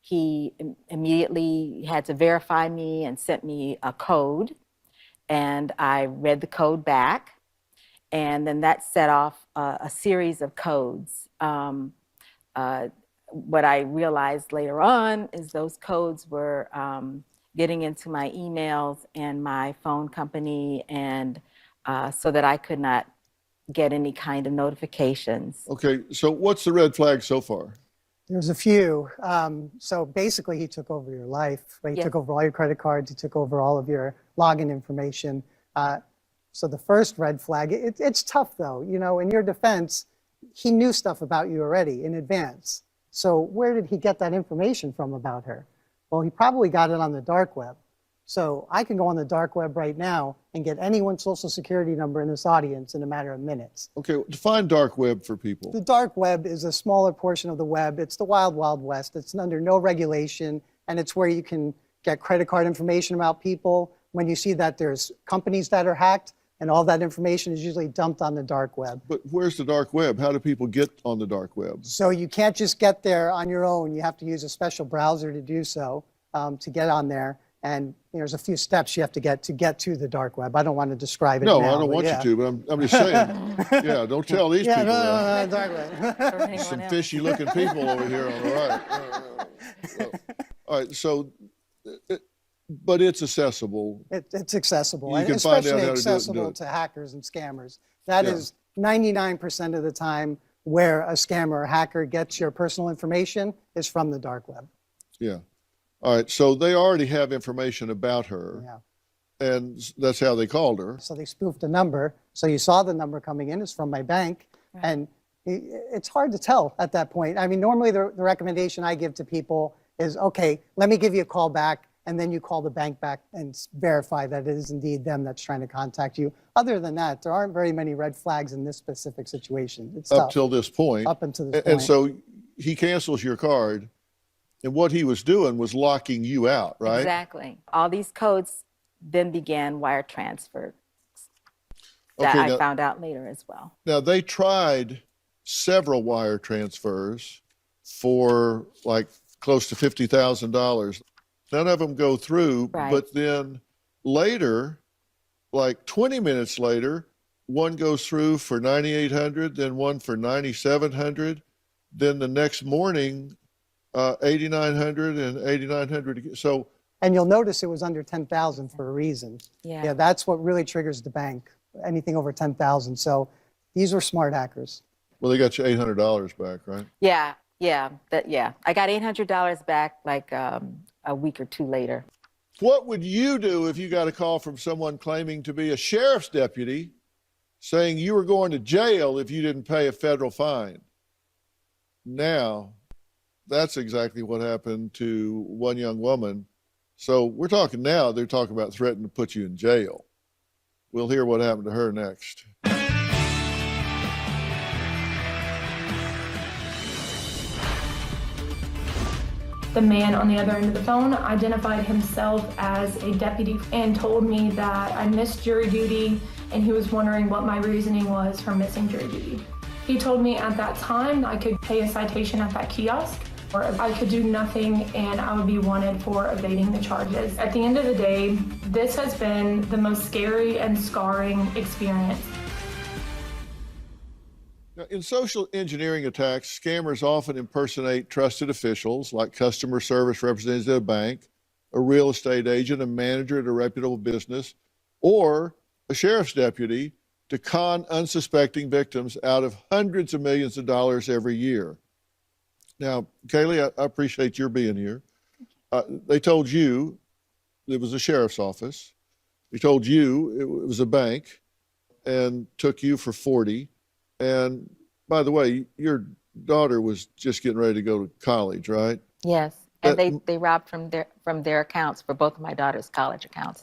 He immediately had to verify me and sent me a code, and I read the code back, and then that set off a series of codes. What I realized later on is those codes were getting into my emails and my phone company, and so that I could not get any kind of notifications. Okay, so what's the red flag so far? There's a few. So basically, he took over your life. Right? He took over all your credit cards. He took over all of your login information. So the first red flag, it's tough though. You know, in your defense, he knew stuff about you already in advance. So where did he get that information from about her? Well, he probably got it on the dark web. So I can go on the dark web right now and get anyone's social security number in this audience in a matter of minutes. Okay, define dark web for people. The dark web is a smaller portion of the web. It's the wild, wild west. It's under no regulation, and it's where you can get credit card information about people. When you see that there's companies that are hacked, and all that information is usually dumped on the dark web. But where's the dark web? How do people get on the dark web? So you can't just get there on your own. You have to use a special browser to do so, to get on there. And there's a few steps you have to get to the dark web. I don't want to describe it now. No, I don't want you to, but I'm just saying. Yeah, don't tell these people that. No, dark web. Some fishy-looking people over here on the right. All right, so, but it's accessible. It's accessible, You and can find out especially how to do accessible it. to hackers and scammers. That is 99% of the time where a scammer or hacker gets your personal information is from the dark web. Yeah. All right, so they already have information about her, and that's how they called her. So they spoofed a number. So you saw the number coming in is from my bank, and it's hard to tell at that point. I mean, normally the recommendation I give to people is, okay, let me give you a call back, and then you call the bank back and verify that it is indeed them that's trying to contact you. Other than that, there aren't very many red flags in this specific situation. It's Up tough. till this point. Up until this point. And so he cancels your card, and what he was doing was locking you out, right? Exactly. All these codes then began wire transfer that Okay, I found out later as well. Now, they tried several wire transfers for like close to $50,000. None of them go through, but then later, like 20 minutes later, one goes through for $9,800, then one for $9,700, then the next morning, $8,900 and $8,900 again. So, and you'll notice it was under 10,000 for a reason. Yeah. That's what really triggers the bank, anything over 10,000. So these were smart hackers. well, they got you $800 back, right? Yeah. I got $800 back like a week or two later. What would you do if you got a call from someone claiming to be a sheriff's deputy saying you were going to jail if you didn't pay a federal fine? Now, that's exactly what happened to one young woman. So we're talking now, they're talking about threatening to put you in jail. We'll hear what happened to her next. The man on the other end of the phone identified himself as a deputy and told me that I missed jury duty, and he was wondering what my reasoning was for missing jury duty. He told me at that time I could pay a citation at that kiosk, or I could do nothing and I would be wanted for evading the charges. At the end of the day, this has been the most scary and scarring experience. Now, in social engineering attacks, scammers often impersonate trusted officials like customer service representatives at a bank, a real estate agent, a manager at a reputable business, or a sheriff's deputy to con unsuspecting victims out of hundreds of millions of dollars every year. Now, Kaylee, I appreciate your being here. They told you it was a sheriff's office. They told you it was a bank and took you for 40. And by the way, your daughter was just getting ready to go to college, right? Yes, and they robbed from their accounts for both of my daughter's college accounts.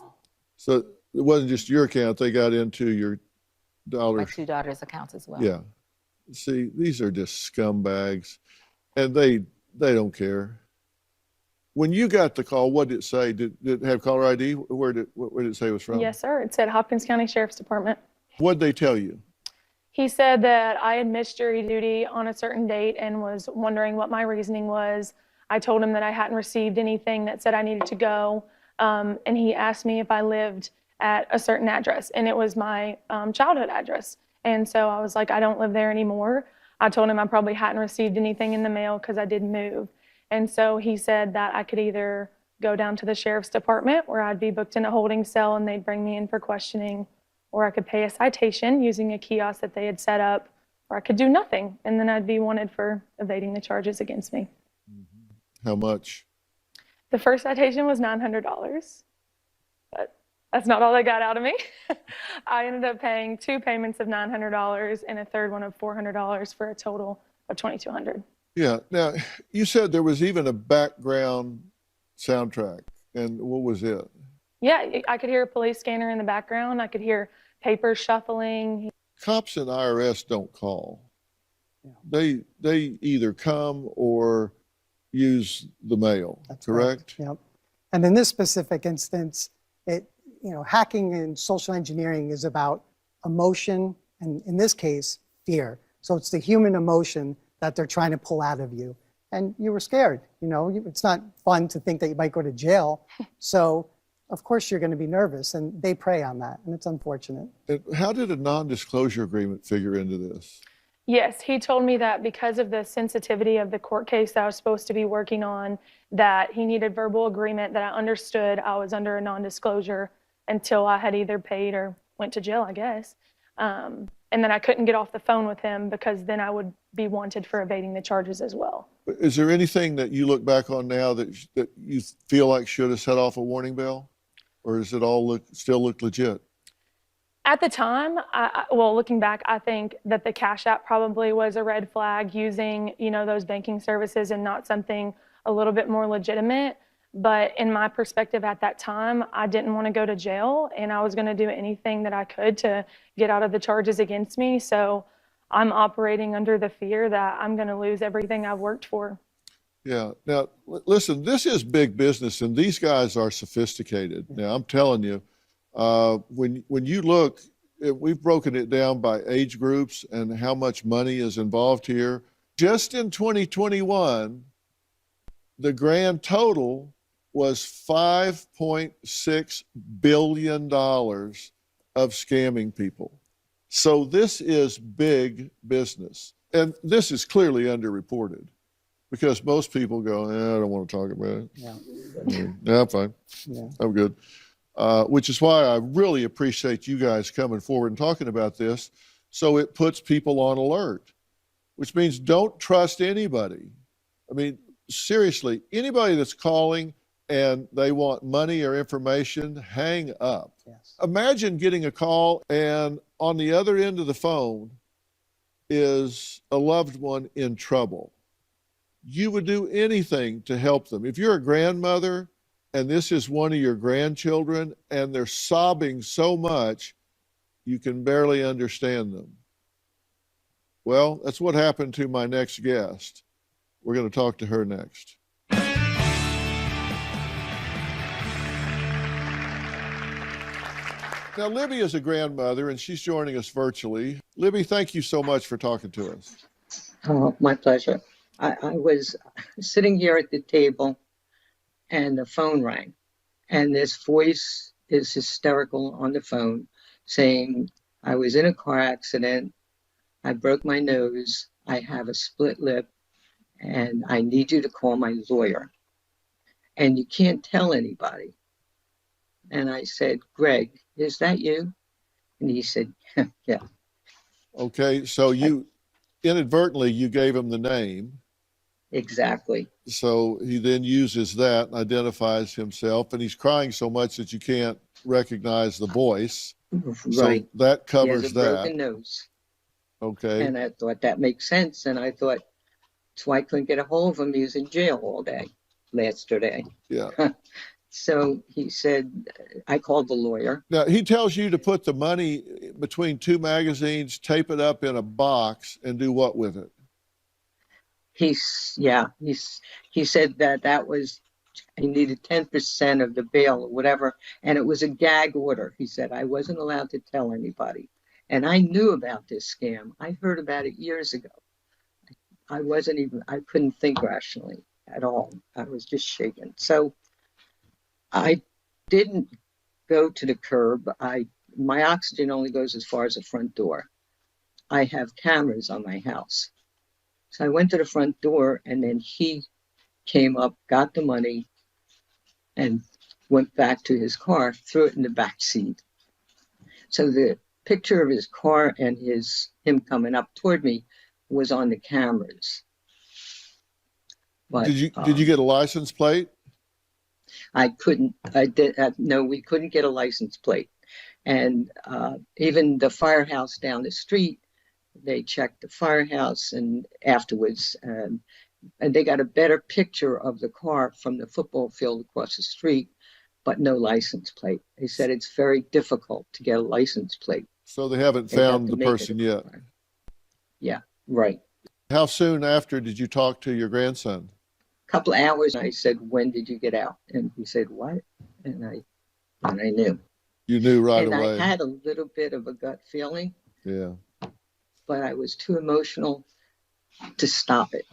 So it wasn't just your account, they got into your My daughter's. two daughters' accounts as well. Yeah. See, these are just scumbags, and they don't care. When you got the call, what did it say? Did it have caller ID? Where did it say it was from? Yes, sir. It said Hopkins County Sheriff's Department. What did they tell you? He said that I had missed jury duty on a certain date and was wondering what my reasoning was. I told him that I hadn't received anything that said I needed to go, and he asked me if I lived at a certain address, and it was my childhood address. And so I was like, I don't live there anymore. I told him I probably hadn't received anything in the mail because I did move. And so he said that I could either go down to the sheriff's department where I'd be booked in a holding cell and they'd bring me in for questioning, or I could pay a citation using a kiosk that they had set up, or I could do nothing, and then I'd be wanted for evading the charges against me. How much? The first citation was $900, but that's not all they got out of me. I ended up paying 2 payments of $900 and a third one of $400 for a total of $2,200. Yeah. Now, you said there was even a background soundtrack, and what was it? Yeah, I could hear a police scanner in the background. I could hear papers shuffling. Cops and IRS don't call. They either come or use the mail. That's correct? Yep. And in this specific instance, hacking and social engineering is about emotion, and in this case, fear. So it's the human emotion that they're trying to pull out of you. And you were scared, it's not fun to think that you might go to jail. So of course you're going to be nervous, and they prey on that, and it's unfortunate. And how did a non-disclosure agreement figure into this? Yes, he told me that because of the sensitivity of the court case that I was supposed to be working on, that he needed verbal agreement that I understood I was under a non-disclosure until I had either paid or went to jail, I guess. And then I couldn't get off the phone with him because then I would be wanted for evading the charges as well. Is there anything that you look back on now that you feel like should have set off a warning bell? Or does it all still look legit? At the time, looking back, I think that the Cash App probably was a red flag, using, those banking services and not something a little bit more legitimate. But in my perspective at that time, I didn't want to go to jail, and I was going to do anything that I could to get out of the charges against me. So I'm operating under the fear that I'm going to lose everything I've worked for. Yeah. Now, listen, this is big business, and these guys are sophisticated. Now, I'm telling you, when you look, we've broken it down by age groups and how much money is involved here. Just in 2021, the grand total was $5.6 billion of scamming people. So this is big business. And this is clearly underreported because most people go, I don't want to talk about it. Yeah, I'm fine. Yeah. I'm good. Which is why I really appreciate you guys coming forward and talking about this. So it puts people on alert, which means don't trust anybody. I mean, seriously, anybody that's calling and they want money or information, hang up. Yes. Imagine getting a call and on the other end of the phone is a loved one in trouble. You would do anything to help them. If you're a grandmother and this is one of your grandchildren and they're sobbing so much, you can barely understand them. Well, that's what happened to my next guest. We're going to talk to her next. Now, Libby is a grandmother, and she's joining us virtually. Libby, thank you so much for talking to us. Oh, my pleasure. I was sitting here at the table, and the phone rang. And this voice is hysterical on the phone, saying, I was in a car accident. I broke my nose. I have a split lip. And I need you to call my lawyer. And you can't tell anybody. And I said, Greg, is that you? And he said, yeah. Okay, so you inadvertently, you gave him the name. Exactly. So he then uses that and identifies himself, and he's crying so much that you can't recognize the voice. Right. So that covers he has a that. broken nose. Okay. And I thought that makes sense. And I thought, that's why I couldn't get a hold of him. He was in jail all day yesterday. Yeah. So he said, I called the lawyer. Now, he tells you to put the money between two magazines, tape it up in a box, and do what with it? He said that was, he needed 10% of the bail or whatever, and it was a gag order. He said I wasn't allowed to tell anybody. And I knew about this scam. I heard about it years ago. I couldn't think rationally at all. I was just shaken. So I didn't go to the curb. My oxygen only goes as far as the front door. I have cameras on my house. So I went to the front door, and then he came up, got the money, and went back to his car, threw it in the back seat. So the picture of his car and him coming up toward me was on the cameras. But did you get a license plate? I couldn't. No, we couldn't get a license plate. And even the firehouse down the street, they checked the firehouse, and afterwards, and they got a better picture of the car from the football field across the street, but no license plate. They said it's very difficult to get a license plate. So they haven't found the person yet? Yeah, right. How soon after did you talk to your grandson? A couple of hours. I said, when did you get out? And he said, what? And I knew. You knew right away. And I had a little bit of a gut feeling. Yeah. But I was too emotional to stop it.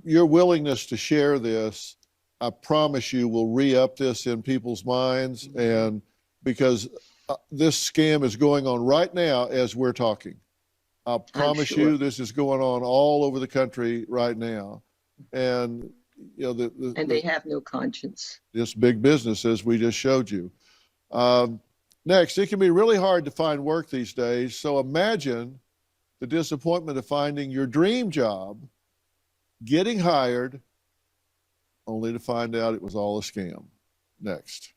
Your willingness to share this, I promise you, will re-up this in people's minds, and because this scam is going on right now as we're talking. I promise you, this is going on all over the country right now, and you know they have no conscience. This big business, as we just showed you. Next, it can be really hard to find work these days. So imagine the disappointment of finding your dream job, getting hired, only to find out it was all a scam. Next.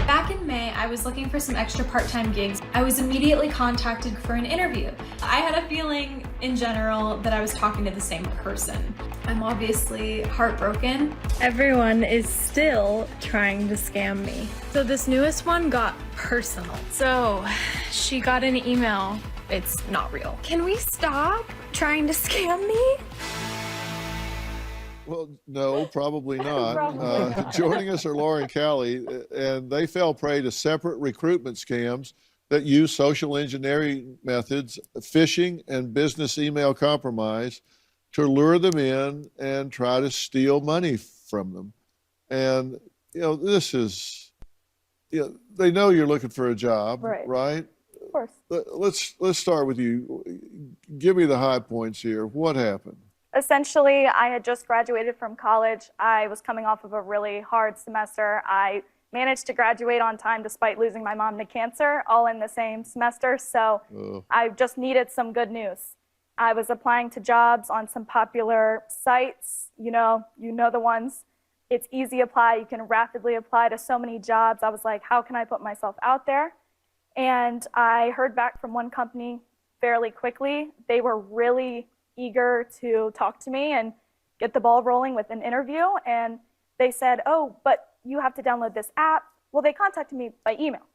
Back in May, I was looking for some extra part-time gigs. I was immediately contacted for an interview. I had a feeling in general that I was talking to the same person. I'm obviously heartbroken. Everyone is still trying to scam me. So this newest one got personal. So she got an email. It's not real. Can we stop trying to scam me? Well, no, probably not. Probably. Joining us are Laura and Callie, and they fell prey to separate recruitment scams that use social engineering methods, phishing, and business email compromise to lure them in and try to steal money from them. And, you know, this is, you know, they know you're looking for a job, right? Of course. Let's start with you. Give me the high points here. What happened? Essentially, I had just graduated from college. I was coming off of a really hard semester. I managed to graduate on time despite losing my mom to cancer, all in the same semester. So I just needed some good news. I was applying to jobs on some popular sites. You know the ones. It's easy apply. You can rapidly apply to so many jobs. I was like, how can I put myself out there? And I heard back from one company fairly quickly. They were really eager to talk to me and get the ball rolling with an interview. And they said, oh, but you have to download this app. Well, they contacted me by email.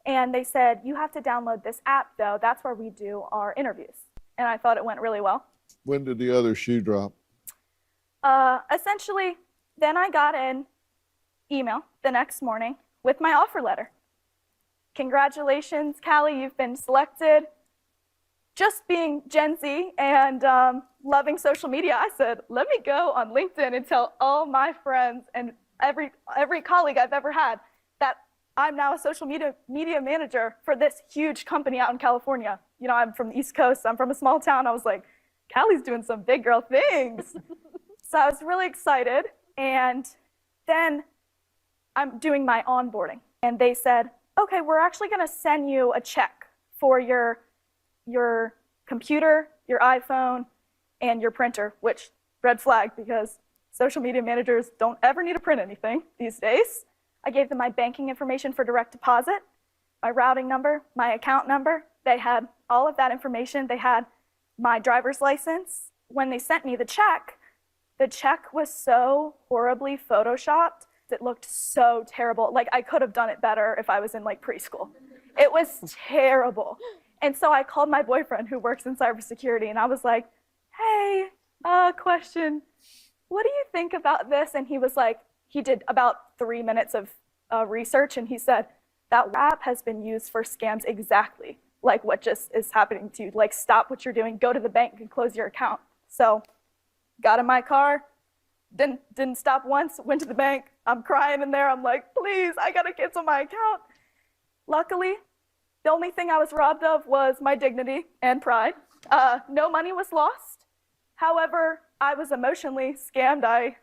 And they said, you have to download this app, though. That's where we do our interviews. And I thought it went really well. When did the other shoe drop? Essentially, then I got an email the next morning with my offer letter. Congratulations, Callie, you've been selected. Just being Gen Z and loving social media, I said, let me go on LinkedIn and tell all my friends and every colleague I've ever had that I'm now a social media manager for this huge company out in California. You know, I'm from the East Coast. I'm from a small town. I was like, Callie's doing some big girl things. So I was really excited. And then I'm doing my onboarding. And they said, okay, we're actually going to send you a check for your computer, your iPhone, and your printer, which red flag because social media managers don't ever need to print anything these days. I gave them my banking information for direct deposit. my routing number, my account number. They had all of that information. They had my driver's license. When they sent me the check was so horribly photoshopped. It looked so terrible. Like, I could have done it better if I was in like preschool. It was terrible. And so I called my boyfriend who works in cybersecurity, and I was like, hey, question. What do you think about this? And he was like, he did about 3 minutes of research, and he said, that app has been used for scams exactly like what just is happening to you. Like, stop what you're doing, go to the bank and close your account. So got in my car, didn't stop once, went to the bank. I'm crying in there. I'm like, please, I gotta cancel my account. Luckily, the only thing I was robbed of was my dignity and pride. No money was lost. However, I was emotionally scammed. I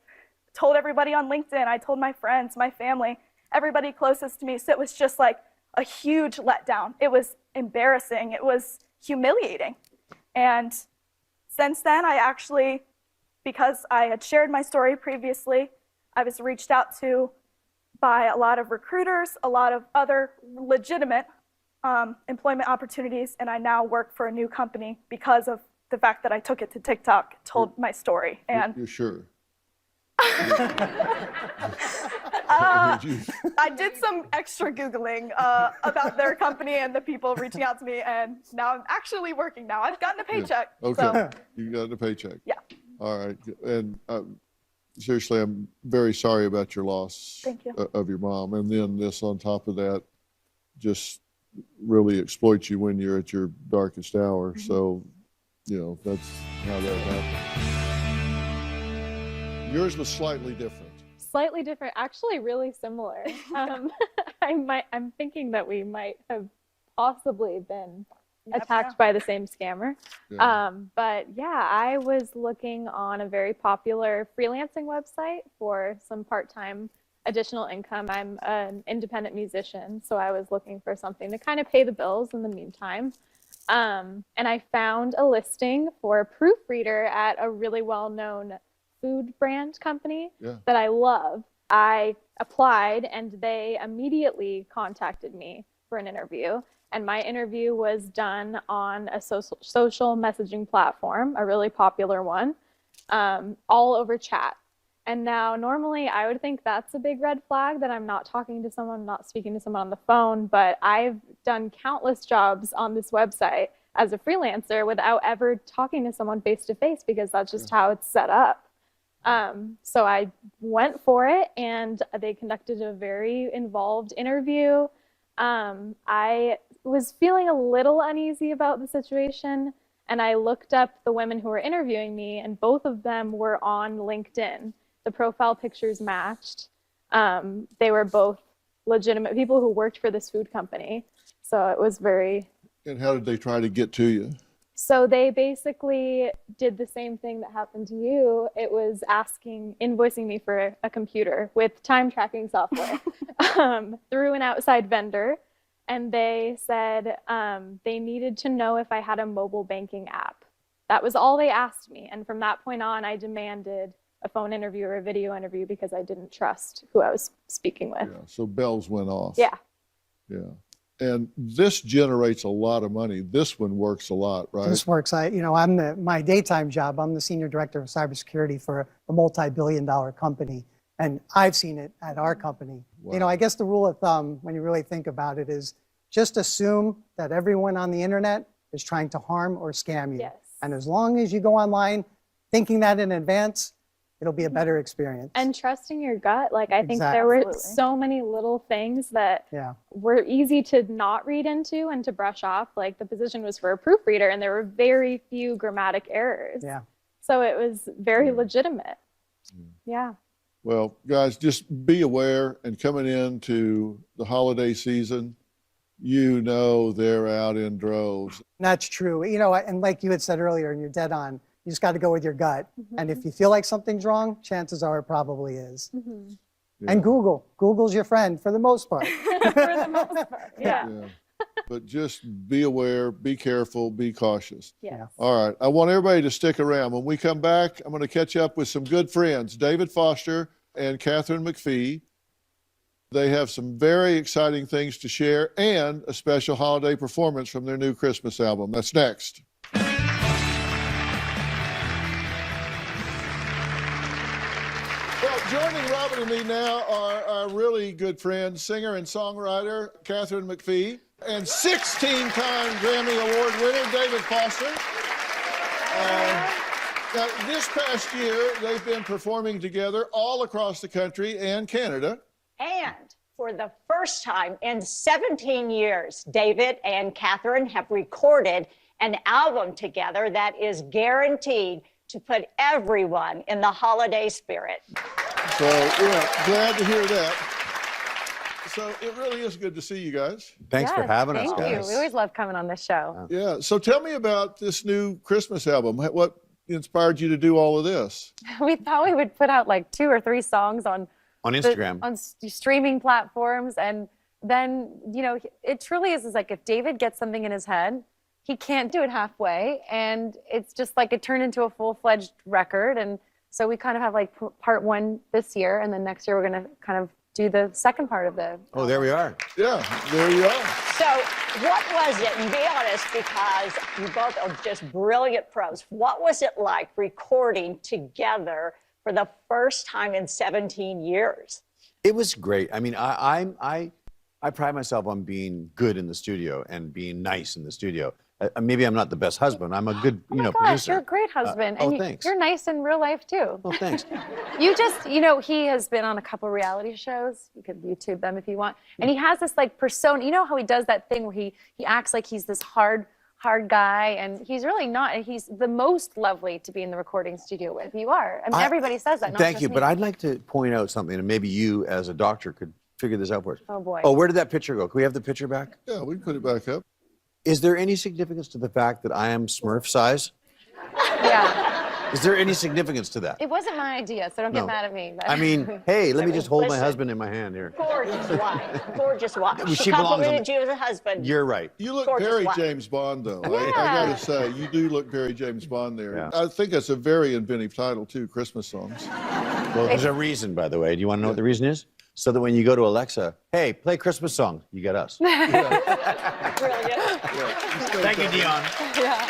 told everybody on LinkedIn. I told my friends, my family, everybody closest to me. So it was just like a huge letdown. It was embarrassing. It was humiliating. And since then, I actually, because I had shared my story previously, I was reached out to by a lot of recruiters, a lot of other legitimate employment opportunities, and I now work for a new company because of the fact that I took it to TikTok, told my story. And You're sure? I did some extra Googling about their company and the people reaching out to me, and now I'm actually working now. I've gotten a paycheck. Yeah. Okay, So, you got a paycheck. yeah. All right, and seriously, I'm very sorry about your loss. Thank you. Of your mom, and then this on top of that, just really exploits you when you're at your darkest hour. Mm-hmm. So, you know, that's how that happened. Yours was slightly different. Slightly different, actually really similar. I'm thinking that we might have possibly been attacked by the same scammer. Yeah. But yeah, I was looking on a very popular freelancing website for some part-time additional income. I'm an independent musician, so I was looking for something to kind of pay the bills in the meantime. And I found a listing for a proofreader at a really well-known food brand company that I love. I applied and they immediately contacted me for an interview. And my interview was done on a social messaging platform, a really popular one, all over chat. And now normally I would think that's a big red flag that I'm not talking to someone, not speaking to someone on the phone, but I've done countless jobs on this website as a freelancer without ever talking to someone face to face because that's just how it's set up. So I went for it and they conducted a very involved interview. I was feeling a little uneasy about the situation and I looked up the women who were interviewing me and both of them were on LinkedIn. The profile pictures matched. They were both legitimate people who worked for this food company. So it was very... And how did they try to get to you? So they basically did the same thing that happened to you. It was invoicing me for a computer with time tracking software through an outside vendor. And they said they needed to know if I had a mobile banking app. That was all they asked me. And from that point on, I demanded a phone interview or a video interview because I didn't trust who I was speaking with. Yeah, so bells went off. Yeah. Yeah. And this generates a lot of money. This one works a lot, right? This works. My daytime job, I'm the senior director of cybersecurity for a multi-billion-dollar company. And I've seen it at our company. Wow. You know, I guess the rule of thumb, when you really think about it, is just assume that everyone on the internet is trying to harm or scam you. Yes. And as long as you go online thinking that in advance, it'll be a better experience. And trusting your gut. Like, I think there were so many little things that were easy to not read into and to brush off. Like, the position was for a proofreader and there were very few grammatic errors. Yeah. So it was very legitimate. Yeah. Well, guys, just be aware, and coming into the holiday season, you know they're out in droves. That's true. You know, and like you had said earlier, and you're dead on, you just got to go with your gut. And if you feel like something's wrong, chances are it probably is. And Google's your friend for the most part. For the most part, yeah. But just be aware, be careful, be cautious. Yeah. All right. I want everybody to stick around. When we come back, I'm going to catch up with some good friends, David Foster and Catherine McPhee. They have some very exciting things to share and a special holiday performance from their new Christmas album. That's next. Well, joining Robin and me now are our really good friend, singer and songwriter Catherine McPhee, and 16-time Grammy Award winner David Foster. Now, this past year, they've been performing together all across the country and Canada. And for the first time in 17 years, David and Catherine have recorded an album together that is guaranteed to put everyone in the holiday spirit. So, yeah, glad to hear that. So it really is good to see you guys. Thanks for having us, Thank you. guys. We always love coming on this show. Yeah, so tell me about this new Christmas album. What inspired you to do all of this? We thought we would put out like 2 or 3 songs on Instagram, on streaming platforms, and then, you know, it truly is like if David gets something in his head, he can't do it halfway, and it's just like it turned into a full-fledged record. And so we kind of have like part 1 this year, and then next year we're going to kind of do the second part of the. Oh, there we are. Yeah, there you are. So what was it, and be honest, because you both are just brilliant pros, what was it like recording together for the first time in 17 years? It was great. I mean, I pride myself on being good in the studio and being nice in the studio. Maybe I'm not the best husband. I'm a good, producer. You're a great husband. Oh, and thanks. You're nice in real life too. Oh, thanks. You just, he has been on a couple reality shows. You could YouTube them if you want. And he has this like persona. You know how he does that thing where he acts like he's this hard guy, and he's really not. He's the most lovely to be in the recording studio with. You are. I mean, everybody says that. Not Thank just you, me. but I'd like to point out something, and maybe you as a doctor could figure this out for us. Oh boy. Oh, where did that picture go? Can we have the picture back? Yeah, we can put it back up. Is there any significance to the fact that I am Smurf size? Yeah. Is there any significance to that? It wasn't my idea, so don't No. get mad at me. But. I mean, hey, let me just hold my listen. husband in my hand here. Gorgeous wife, gorgeous wife. She She belongs on complimented the- you as a husband. You're right. You look Gorgeous very wife. James Bond, though. Yeah. I gotta say, you do look very James Bond there. Yeah. I think that's a very inventive title, too, Christmas songs. Well, there's a reason, by the way. Do you want to know what the reason is? So that when you go to Alexa, hey, play Christmas song, you get us. Brilliant. Thank you, Dion. Yeah.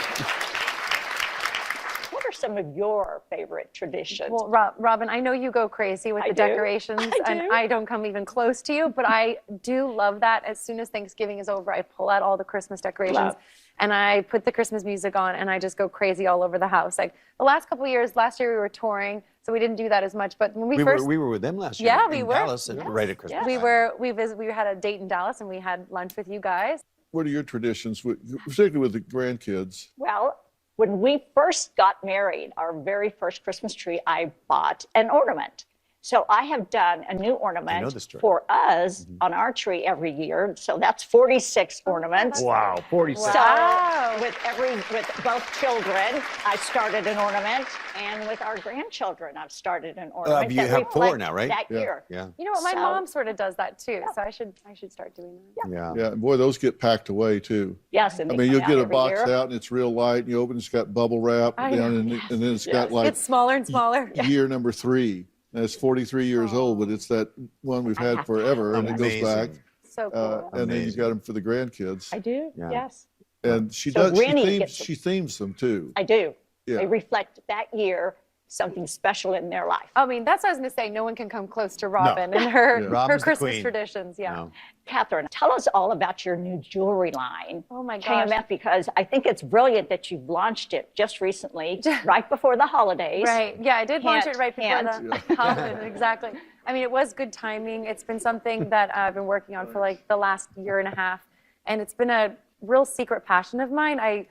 What are some of your favorite traditions? Well, Robin, I know you go crazy with I the do. decorations, I and do. I don't come even close to you, but I do love that. As soon as Thanksgiving is over, I pull out all the Christmas decorations, Love. and I put the Christmas music on, and I just go crazy all over the house. Like the last couple of years, last year we were touring, so we didn't do that as much. But when we first, we were with them last year. Yeah, we in were. Dallas, right at Christmas. we were, we had a date in Dallas, and we had lunch with you guys. What are your traditions, particularly with the grandkids? Well, when we first got married, our very first Christmas tree, I bought an ornament. So I have done a new ornament this story. for us on our tree every year. So that's 46 ornaments. Wow, 46. Wow. So with both children, I started an ornament, and with our grandchildren, I've started an ornament. You that have 4 reflect now, right? That Yeah. year. Yeah. You know what? My So- mom sort of does that too, so I should start doing that. Yeah. Yeah, and boy, those get packed away, too. Yes, and I they mean, come you'll out get a every box year. out, and it's real light, and you open it, it's got bubble wrap I down, know. and then it's got like It's smaller and smaller. year number 3. And it's 43 years old, but it's that one we've had forever, and it goes back. Amazing. So cool. And then you Amazing. got them for the grandkids. I do, Yeah. yes. And she So does. Rennie gets She themes them too. I do. Yeah. They reflect that year, something special in their life. I mean, that's what I was going to say. No one can come close to Robin and her, Yeah. her Robin's the Christmas queen. traditions. Yeah. No. Catherine, tell us all about your new jewelry line. Oh my gosh. KMF, because I think it's brilliant that you've launched it just recently, right before the holidays. Right. Yeah, I did launch Hint, it right before hint. the holidays. Exactly. I mean, it was good timing. It's been something that I've been working on for like the last year and a half, and it's been a real secret passion of mine. I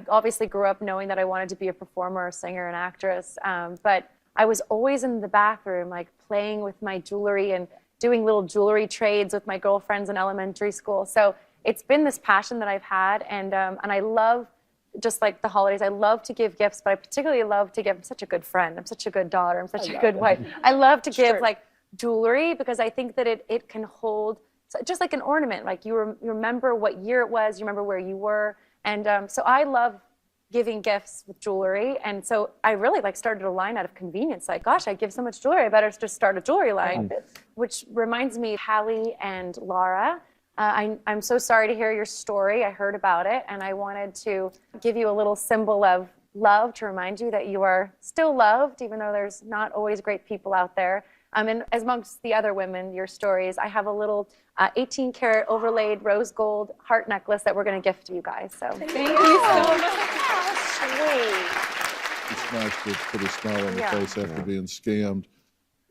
obviously grew up knowing that I wanted to be a performer, a singer, an actress, but I was always in the bathroom, like playing with my jewelry and doing little jewelry trades with my girlfriends in elementary school. So it's been this passion that I've had, and I love, just like the holidays, I love to give gifts, but I particularly love to give. I'm such a good friend. I'm such a good daughter. I'm such a good wife. I love to give like jewelry because I think that it can hold, just like an ornament. Like you remember what year it was, you remember where you were, and so I love giving gifts with jewelry, and so I really like started a line out of convenience. Like, gosh, I give so much jewelry, I better just start a jewelry line. which reminds me, Hallie and Laura, I'm so sorry to hear your story. I heard about it, and I wanted to give you a little symbol of love to remind you that you are still loved, even though there's not always great people out there. And as amongst the other women, your stories, I have a little 18-karat overlaid rose gold heart necklace that we're going to gift to you guys. So thank you so much. It's nice to put a smile on the face after being scammed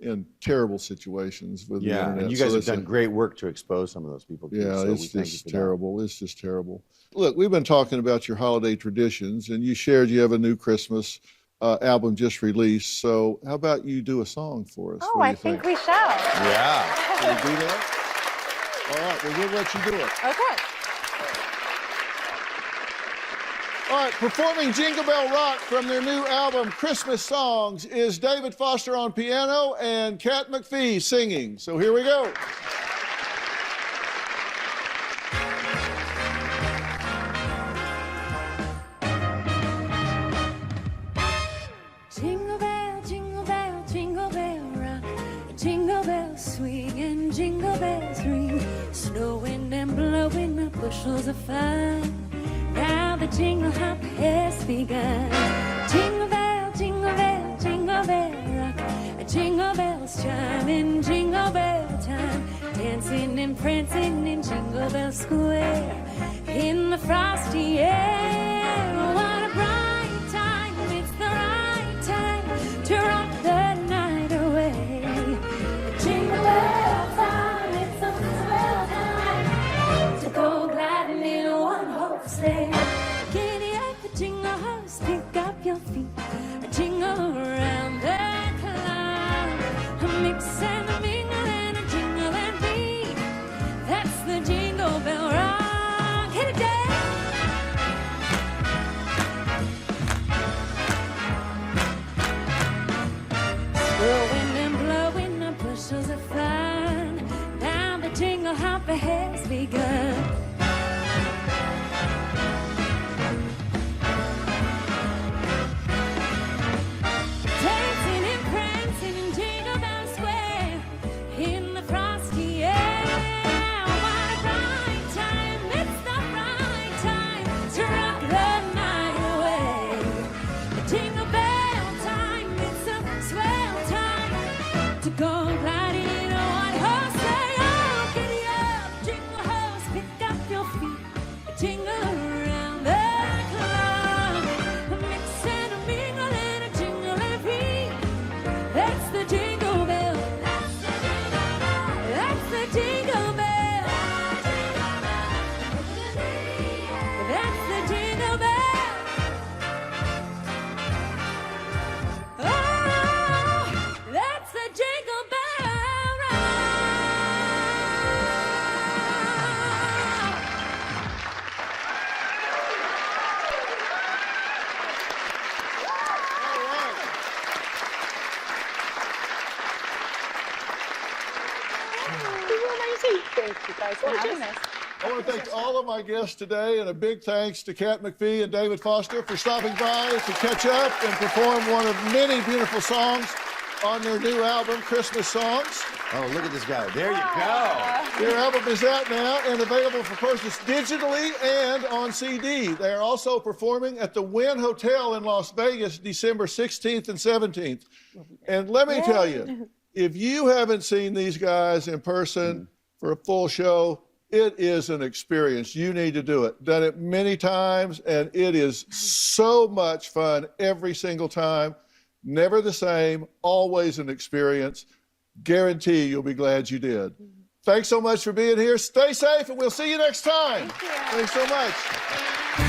in terrible situations with the internet. And you guys have done great work to expose some of those people. Too, so it's just terrible. It's just terrible. Look, we've been talking about your holiday traditions, and you shared you have a new Christmas album just released. So how about you do a song for us? Oh, I think we shall. Yeah. Can we do that? All right, well, we'll let you do it. Okay. All right, performing Jingle Bell Rock from their new album, Christmas Songs, is David Foster on piano and Kat McPhee singing. So here we go. Jingle bell, jingle bell, jingle bell rock. Jingle bells swing and jingle bells ring. Snowing and blowing up bushels of fun. Now the jingle hop has begun. Jingle bell, jingle bell, jingle bell rock. Jingle bells chime in jingle bell time. Dancing and prancing in Jingle Bell Square. In the frosty air, what a bright time. It's the right time to rock the night away. Jingle bell time, it's a swell time to go gliding in a one-horse sleigh. Giddy up the jingle horse, pick up your feet, jingle around the clock. A mix and a mingle and a jingle and beat. That's the Jingle Bell Rock. Hit it, Dave! Swirling and blowing up bushels of fun. Now the jingle hop has begun. Dancing and prancing in Jingle Bell Square. In the frosty air. What a bright time. It's the right time to rock the night away. Jingle bell time. It's a swell time to go gliding in a one-horse sleigh. Oh, giddy up, jingle horse, pick up your feet. Jingle around the clock. A mix and a mingle and a jingle and beat. That's the Jingle Bell. That's the Jingle Bell. That's the Jingle Bell. Oh, that's the Jingle Bell Thank you guys for having us. I want to thank all of my guests today, and a big thanks to Kat McPhee and David Foster for stopping by to catch up and perform one of many beautiful songs on their new album, Christmas Songs. Oh, look at this guy. There you go. Their album is out now and available for purchase digitally and on CD. They are also performing at the Wynn Hotel in Las Vegas, December 16th and 17th. And let me tell you, if you haven't seen these guys in person for a full show, it is an experience. You need to do it. Done it many times, and it is so much fun every single time. Never the same, always an experience. Guarantee you'll be glad you did. Thanks so much for being here. Stay safe, and we'll see you next time. Thanks so much.